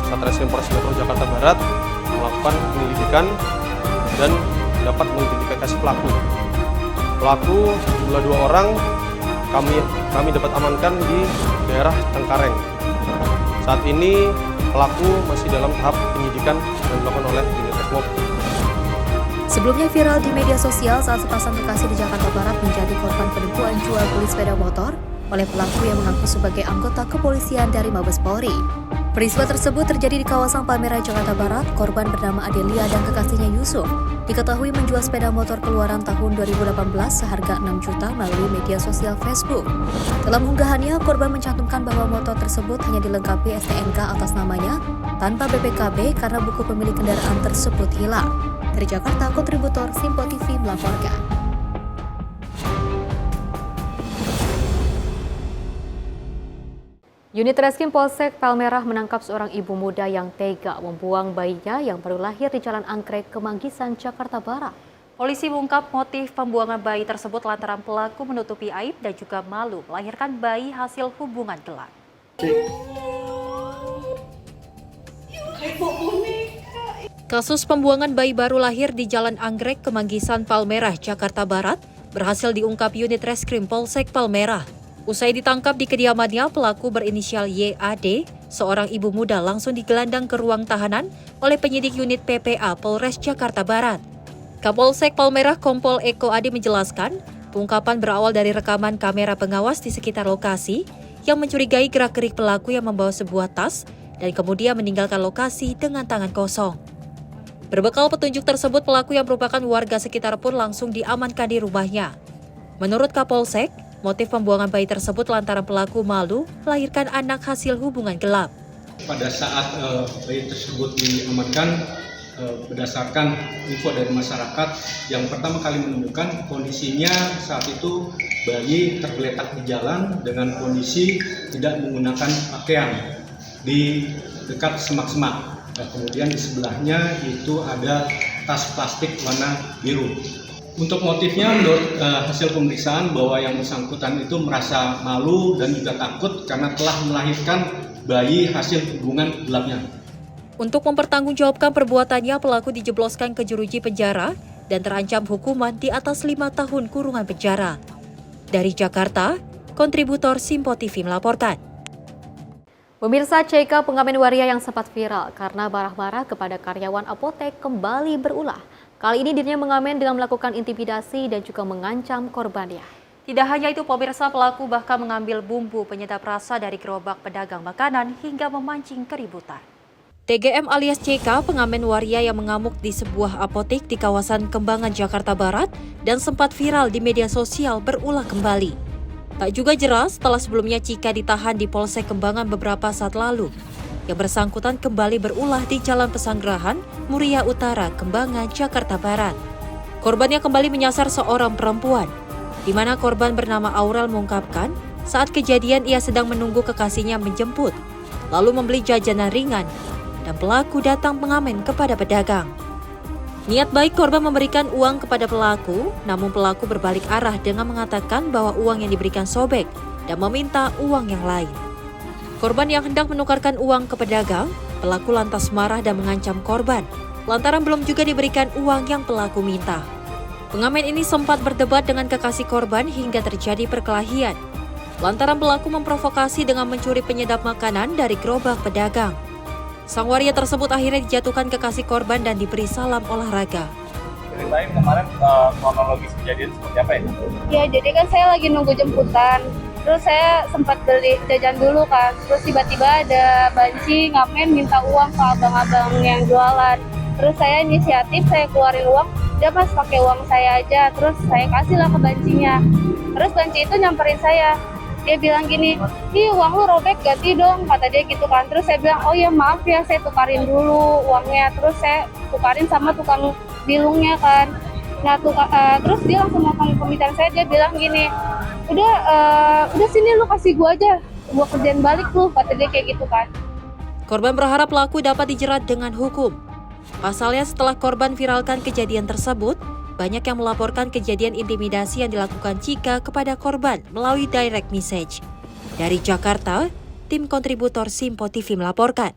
Satreskrim Polres Metro Jakarta Barat melakukan penyelidikan dan dapat mengidentifikasi pelaku. Pelaku jumlah 2 orang kami dapat amankan di daerah Cengkareng. Saat ini pelaku masih dalam tahap penyidikan yang dilakukan oleh unit Resmob. Sebelumnya viral di media sosial saat sepasang kekasih di Jakarta Barat menjadi korban penipuan jual beli sepeda motor oleh pelaku yang mengaku sebagai anggota kepolisian dari Mabes Polri. Peristiwa tersebut terjadi di kawasan Palmerah, Jakarta Barat. Korban bernama Adelia dan kekasihnya Yusuf diketahui menjual sepeda motor keluaran tahun 2018 seharga 6 juta melalui media sosial Facebook. Dalam unggahannya, korban mencantumkan bahwa motor tersebut hanya dilengkapi STNK atas namanya tanpa BPKB karena buku pemilik kendaraan tersebut hilang. Dari Jakarta, kontributor Simpo TV melaporkan. Unit Reskrim Polsek Palmerah menangkap seorang ibu muda yang tega membuang bayinya yang baru lahir di Jalan Anggrek, Kemanggisan, Jakarta Barat. Polisi mengungkap motif pembuangan bayi tersebut lantaran pelaku menutupi aib dan juga malu melahirkan bayi hasil hubungan gelap. Kasus pembuangan bayi baru lahir di Jalan Anggrek, Kemanggisan, Palmerah, Jakarta Barat berhasil diungkap unit Reskrim Polsek Palmerah. Usai ditangkap di kediamannya, pelaku berinisial YAD, seorang ibu muda langsung digelandang ke ruang tahanan oleh penyidik unit PPA Polres Jakarta Barat. Kapolsek Palmerah Kompol Eko Adi menjelaskan, pengungkapan berawal dari rekaman kamera pengawas di sekitar lokasi yang mencurigai gerak-gerik pelaku yang membawa sebuah tas dan kemudian meninggalkan lokasi dengan tangan kosong. Berbekal petunjuk tersebut, pelaku yang merupakan warga sekitar pun langsung diamankan di rumahnya. Menurut Kapolsek, motif pembuangan bayi tersebut lantaran pelaku malu melahirkan anak hasil hubungan gelap. Pada saat bayi tersebut diamankan, berdasarkan info dari masyarakat yang pertama kali menemukan kondisinya saat itu bayi tergeletak di jalan dengan kondisi tidak menggunakan pakaian di dekat semak-semak. Nah, kemudian di sebelahnya itu ada tas plastik warna biru. Untuk motifnya, menurut hasil pemeriksaan bahwa yang bersangkutan itu merasa malu dan juga takut karena telah melahirkan bayi hasil hubungan gelapnya. Untuk mempertanggungjawabkan perbuatannya, pelaku dijebloskan ke jeruji penjara dan terancam hukuman di atas 5 tahun kurungan penjara. Dari Jakarta, kontributor Simpo TV melaporkan. Pemirsa, CK pengamen waria yang sempat viral karena marah-marah kepada karyawan apotek kembali berulah. Kali ini dirinya mengamen dengan melakukan intimidasi dan juga mengancam korbannya. Tidak hanya itu, pemirsa, pelaku bahkan mengambil bumbu penyedap rasa dari gerobak pedagang makanan hingga memancing keributan. TGM alias CK, pengamen waria yang mengamuk di sebuah apotek di kawasan Kembangan, Jakarta Barat dan sempat viral di media sosial berulah kembali. Tak juga jelas setelah sebelumnya Cika ditahan di Polsek Kembangan beberapa saat lalu. Yang bersangkutan kembali berulah di Jalan Pesanggerahan, Muria Utara, Kembangan, Jakarta Barat. Korbannya kembali menyasar seorang perempuan, di mana korban bernama Aurel mengungkapkan saat kejadian ia sedang menunggu kekasihnya menjemput, lalu membeli jajanan ringan, dan pelaku datang mengamen kepada pedagang. Niat baik korban memberikan uang kepada pelaku, namun pelaku berbalik arah dengan mengatakan bahwa uang yang diberikan sobek dan meminta uang yang lain. Korban yang hendak menukarkan uang ke pedagang, pelaku lantas marah dan mengancam korban, lantaran belum juga diberikan uang yang pelaku minta. Pengamen ini sempat berdebat dengan kekasih korban hingga terjadi perkelahian, lantaran pelaku memprovokasi dengan mencuri penyedap makanan dari gerobak pedagang. Sang waria tersebut akhirnya dijatuhkan kekasih korban dan diberi salam olahraga. Ceritain kemarin kronologis kejadian seperti apa ya? Ya, jadi kan saya lagi nunggu jemputan. Terus saya sempat beli jajan dulu kan. Terus tiba-tiba ada banci ngamen minta uang ke abang-abang yang jualan. Terus saya inisiatif, saya keluarin uang. Dia mas pakai uang saya aja. Terus saya kasih lah ke bancinya. Terus banci itu nyamperin saya. Dia bilang gini, "Ih, uang lu robek, ganti dong," kata dia gitu kan. Terus saya bilang, "Oh ya maaf ya, saya tukarin dulu uangnya." Terus saya tukarin sama tukang bilungnya kan. Nah tuh terus dia langsung motong pembicaraan saya, dia bilang gini, udah sini lu kasih gua aja, gua kerjain balik lu, kata dia kayak gitu kan. Korban berharap pelaku dapat dijerat dengan hukum. Pasalnya setelah korban viralkan kejadian tersebut, banyak yang melaporkan kejadian intimidasi yang dilakukan Cika kepada korban melalui direct message. Dari Jakarta, tim kontributor Simpo TV melaporkan.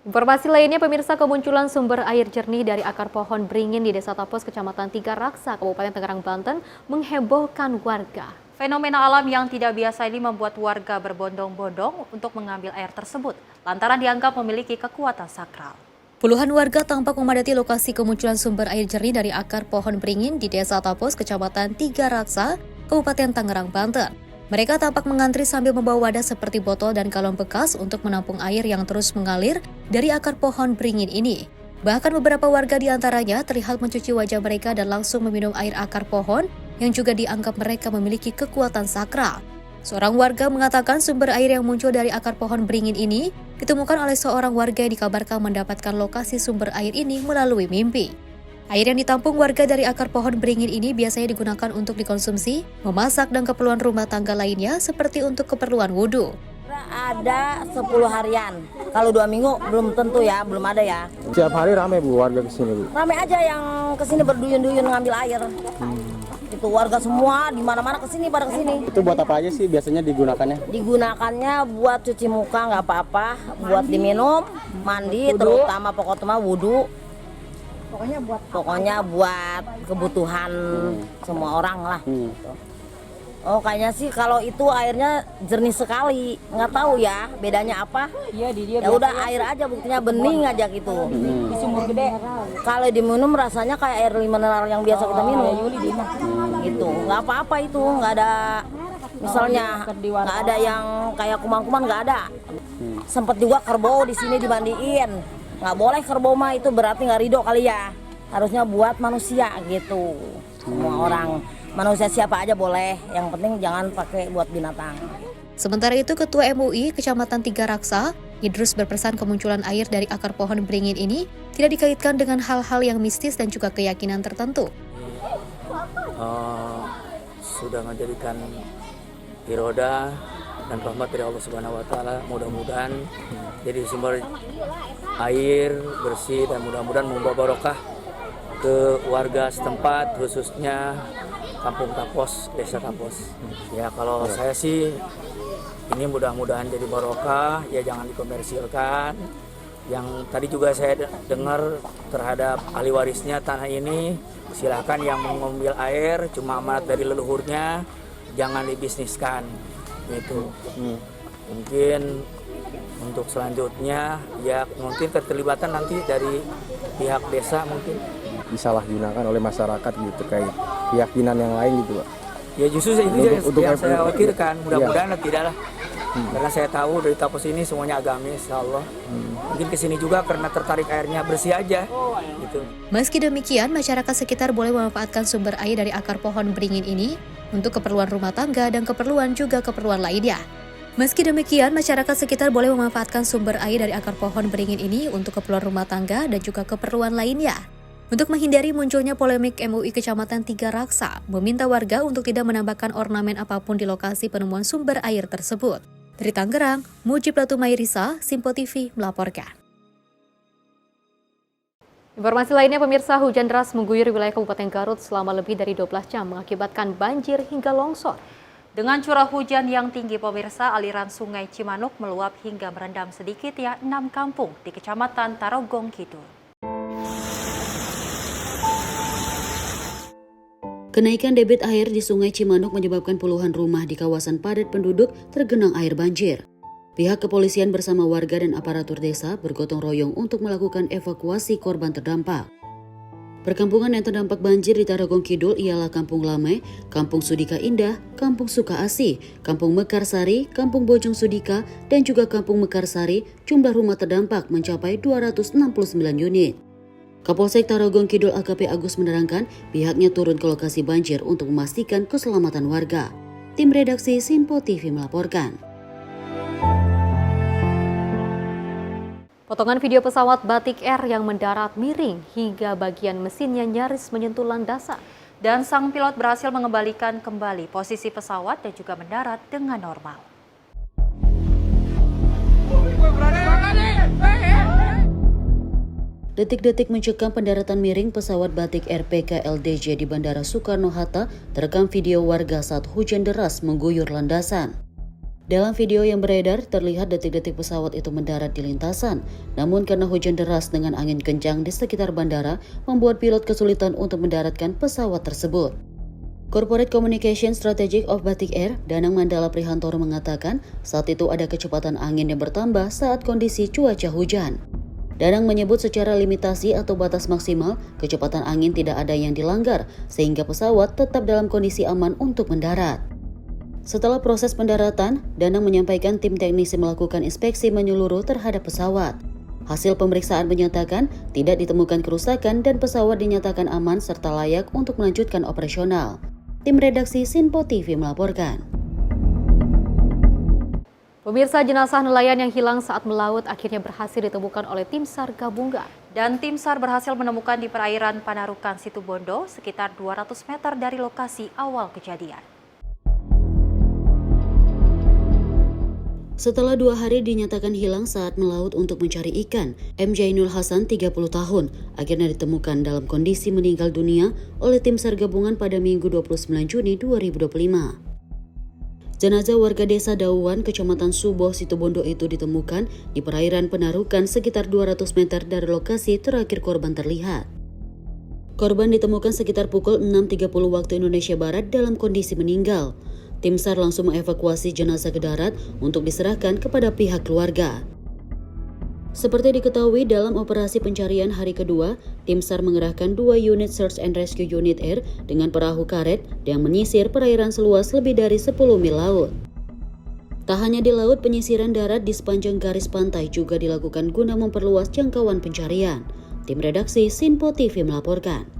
Informasi lainnya, pemirsa, kemunculan sumber air jernih dari akar pohon beringin di Desa Tapos, Kecamatan Tiga Raksa, Kabupaten Tangerang, Banten, menghebohkan warga. Fenomena alam yang tidak biasa ini membuat warga berbondong-bondong untuk mengambil air tersebut, lantaran dianggap memiliki kekuatan sakral. Puluhan warga tampak memadati lokasi kemunculan sumber air jernih dari akar pohon beringin di Desa Tapos, Kecamatan Tiga Raksa, Kabupaten Tangerang, Banten. Mereka tampak mengantri sambil membawa wadah seperti botol dan galon bekas untuk menampung air yang terus mengalir dari akar pohon beringin ini. Bahkan beberapa warga di antaranya terlihat mencuci wajah mereka dan langsung meminum air akar pohon yang juga dianggap mereka memiliki kekuatan sakral. Seorang warga mengatakan sumber air yang muncul dari akar pohon beringin ini ditemukan oleh seorang warga yang dikabarkan mendapatkan lokasi sumber air ini melalui mimpi. Air yang ditampung warga dari akar pohon beringin ini biasanya digunakan untuk dikonsumsi, memasak, dan keperluan rumah tangga lainnya seperti untuk keperluan wudhu. Ada 10 harian, kalau 2 minggu belum tentu ya, belum ada ya. Setiap hari ramai Bu warga kesini Bu? Ramai aja yang kesini berduyun-duyun ngambil air. Itu warga semua di mana-mana kesini pada kesini. Itu buat apa aja sih biasanya digunakannya? Digunakannya buat cuci muka nggak apa-apa, buat diminum, mandi, terutama pokoknya wudhu. Pokoknya buat kebutuhan semua orang lah. Oh kayaknya sih kalau itu airnya jernih sekali, nggak tahu ya bedanya apa. Ya udah air aja, buktinya bening aja gitu. Di sumur gede. Kalau diminum rasanya kayak air mineral yang biasa kita minum. Gitu, nggak apa-apa itu, nggak ada. Misalnya nggak ada yang kayak kuman-kuman, nggak ada. Sempet juga kerbau di sini dimandiin. Nggak boleh kerbau mah, itu berarti nggak ridho kali ya. Harusnya buat manusia gitu, semua orang. Manusia siapa aja boleh, yang penting jangan pakai buat binatang. Sementara itu, Ketua MUI Kecamatan Tiga Raksa, Idrus, berpesan kemunculan air dari akar pohon beringin ini tidak dikaitkan dengan hal-hal yang mistis dan juga keyakinan tertentu. Sudah menjadikan iroda dan rahmat dari Allah Subhanahu Wa Taala. Mudah-mudahan jadi sumber air bersih dan mudah-mudahan membawa barokah ke warga setempat, khususnya Kampung Tapos, Desa Tapos. Ya kalau saya sih ini mudah-mudahan jadi barokah, ya jangan dikomersilkan. Yang tadi juga saya dengar terhadap ahli warisnya tanah ini, silakan yang mengambil air cuma amanat dari leluhurnya, jangan dibisniskan. Gitu. Mungkin untuk selanjutnya ya mungkin keterlibatan nanti dari pihak desa mungkin disalahgunakan oleh masyarakat gitu terkait keyakinan yang lain gitu Pak. Ya justru itu yang saya khawatirkan, mudah-mudahan tidaklah. Karena saya tahu dari Tapos ini semuanya agamis, insya Allah. Mungkin kesini juga karena tertarik airnya bersih aja. Gitu. Meski demikian, masyarakat sekitar boleh memanfaatkan sumber air dari akar pohon beringin ini untuk keperluan rumah tangga dan keperluan lainnya. Meski demikian, masyarakat sekitar boleh memanfaatkan sumber air dari akar pohon beringin ini untuk keperluan rumah tangga dan juga keperluan lainnya. Untuk menghindari munculnya polemik, MUI Kecamatan Tiga Raksa meminta warga untuk tidak menambahkan ornamen apapun di lokasi penemuan sumber air tersebut. Dari Tangerang, Mujib Latumairisa, Simpo TV melaporkan. Informasi lainnya, pemirsa, hujan deras mengguyur wilayah Kabupaten Garut selama lebih dari 12 jam mengakibatkan banjir hingga longsor. Dengan curah hujan yang tinggi, pemirsa, aliran sungai Cimanuk meluap hingga merendam sedikitnya 6 kampung di Kecamatan Tarogong Kidul. Kenaikan debit air di Sungai Cimanuk menyebabkan puluhan rumah di kawasan padat penduduk tergenang air banjir. Pihak kepolisian bersama warga dan aparatur desa bergotong royong untuk melakukan evakuasi korban terdampak. Perkampungan yang terdampak banjir di Tarogong Kidul ialah Kampung Lame, Kampung Sudika Indah, Kampung Sukaasih, Kampung Mekarsari, Kampung Bojong Sudika, dan juga Kampung Mekarsari. Jumlah rumah terdampak mencapai 269 unit. Kapolsek Tarogong Kidul AKP Agus menerangkan pihaknya turun ke lokasi banjir untuk memastikan keselamatan warga. Tim redaksi Simpo TV melaporkan. Potongan video pesawat Batik Air yang mendarat miring hingga bagian mesinnya nyaris menyentuh landasan. Dan sang pilot berhasil mengembalikan kembali posisi pesawat dan juga mendarat dengan normal. Detik-detik mencekam pendaratan miring pesawat Batik Air PKLDJ di Bandara Soekarno-Hatta terekam video warga saat hujan deras mengguyur landasan. Dalam video yang beredar, terlihat detik-detik pesawat itu mendarat di lintasan. Namun karena hujan deras dengan angin kencang di sekitar bandara, membuat pilot kesulitan untuk mendaratkan pesawat tersebut. Corporate Communication Strategic of Batik Air, Danang Mandala Prihantoro mengatakan, saat itu ada kecepatan angin yang bertambah saat kondisi cuaca hujan. Danang menyebut secara limitasi atau batas maksimal, kecepatan angin tidak ada yang dilanggar, sehingga pesawat tetap dalam kondisi aman untuk mendarat. Setelah proses pendaratan, Danang menyampaikan tim teknisi melakukan inspeksi menyeluruh terhadap pesawat. Hasil pemeriksaan menyatakan tidak ditemukan kerusakan dan pesawat dinyatakan aman serta layak untuk melanjutkan operasional. Tim redaksi Sinpo TV melaporkan. Pemirsa, jenazah nelayan yang hilang saat melaut akhirnya berhasil ditemukan oleh tim SAR gabungan. Dan tim SAR berhasil menemukan di perairan Panarukan Situbondo sekitar 200 meter dari lokasi awal kejadian. Setelah 2 hari dinyatakan hilang saat melaut untuk mencari ikan, M. Jainul Hasan 30 tahun akhirnya ditemukan dalam kondisi meninggal dunia oleh tim SAR gabungan pada Minggu 29 Juni 2025. Jenazah warga desa Dauwan, Kecamatan Suboh, Situbondo itu ditemukan di perairan Panarukan sekitar 200 meter dari lokasi terakhir korban terlihat. Korban ditemukan sekitar pukul 6.30 waktu Indonesia Barat dalam kondisi meninggal. Tim SAR langsung mengevakuasi jenazah ke darat untuk diserahkan kepada pihak keluarga. Seperti diketahui dalam operasi pencarian hari kedua, tim SAR mengerahkan 2 unit Search and Rescue Unit Air dengan perahu karet yang menyisir perairan seluas lebih dari 10 mil laut. Tak hanya di laut, penyisiran darat di sepanjang garis pantai juga dilakukan guna memperluas jangkauan pencarian. Tim redaksi Sinpo TV melaporkan.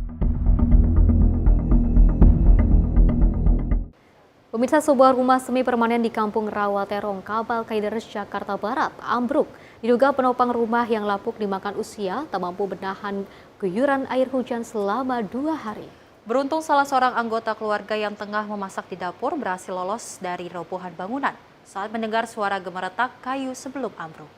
Pemirsa, sebuah rumah semi permanen di Kampung Rawaterong, Kabal Kalideres, Jakarta Barat ambruk. Diduga penopang rumah yang lapuk dimakan usia tak mampu menahan guyuran air hujan selama 2 hari. Beruntung salah seorang anggota keluarga yang tengah memasak di dapur berhasil lolos dari robohan bangunan saat mendengar suara gemeretak kayu sebelum ambruk.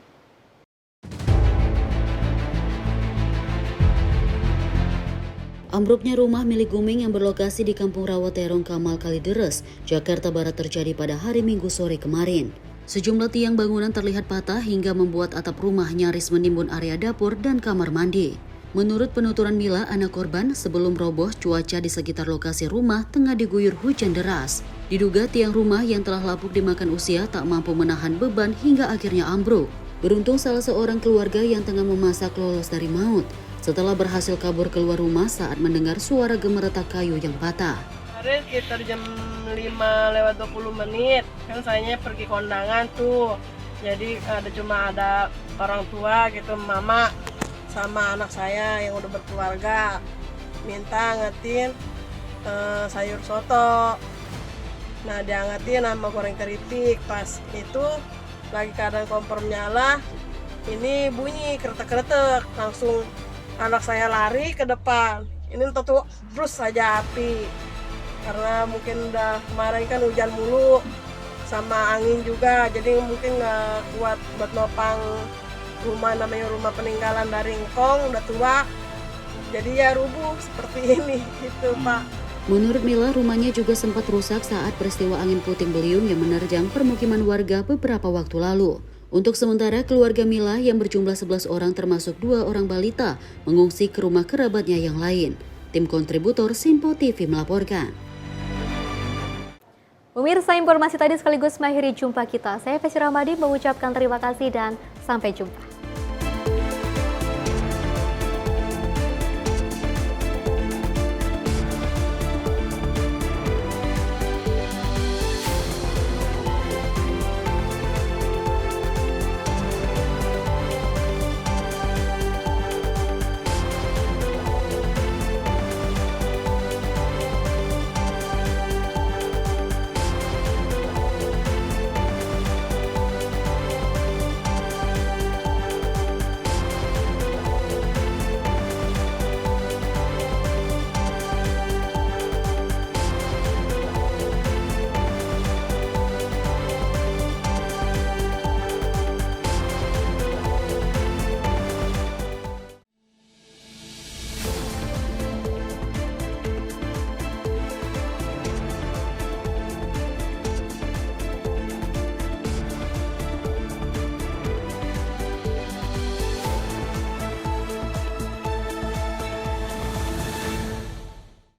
Ambruknya rumah milik Guming yang berlokasi di Kampung Rawaterong, Kamal Kalideres, Jakarta Barat terjadi pada hari Minggu sore kemarin. Sejumlah tiang bangunan terlihat patah hingga membuat atap rumah nyaris menimbun area dapur dan kamar mandi. Menurut penuturan Mila, anak korban, sebelum roboh cuaca di sekitar lokasi rumah tengah diguyur hujan deras. Diduga tiang rumah yang telah lapuk dimakan usia tak mampu menahan beban hingga akhirnya ambruk. Beruntung salah seorang keluarga yang tengah memasak lolos dari maut setelah berhasil kabur keluar rumah saat mendengar suara gemeretak kayu yang patah. Kemarin sekitar jam 5:20 kan saya pergi kondangan tuh. Jadi ada orang tua gitu, mama sama anak saya yang udah berkeluarga minta ngetin sayur soto. Nah, diangetin sama goreng keripik. Pas itu lagi keadaan kompor menyala, ini bunyi kretek-kretek, langsung anak saya lari ke depan. Ini tentu terus saja api. Karena mungkin udah kemarin kan hujan mulu sama angin juga, jadi mungkin nggak kuat buat nopang rumah, namanya rumah peninggalan dari engkong, udah tua. Jadi ya rubuh seperti ini gitu, Pak. Menurut Mila, rumahnya juga sempat rusak saat peristiwa angin puting beliung yang menerjang permukiman warga beberapa waktu lalu. Untuk sementara, keluarga Mila yang berjumlah 11 orang termasuk 2 orang balita mengungsi ke rumah kerabatnya yang lain. Tim kontributor Sinpo TV melaporkan. Pemirsa, informasi tadi sekaligus mengakhiri jumpa kita. Saya Fesi Ramadi mengucapkan terima kasih dan sampai jumpa.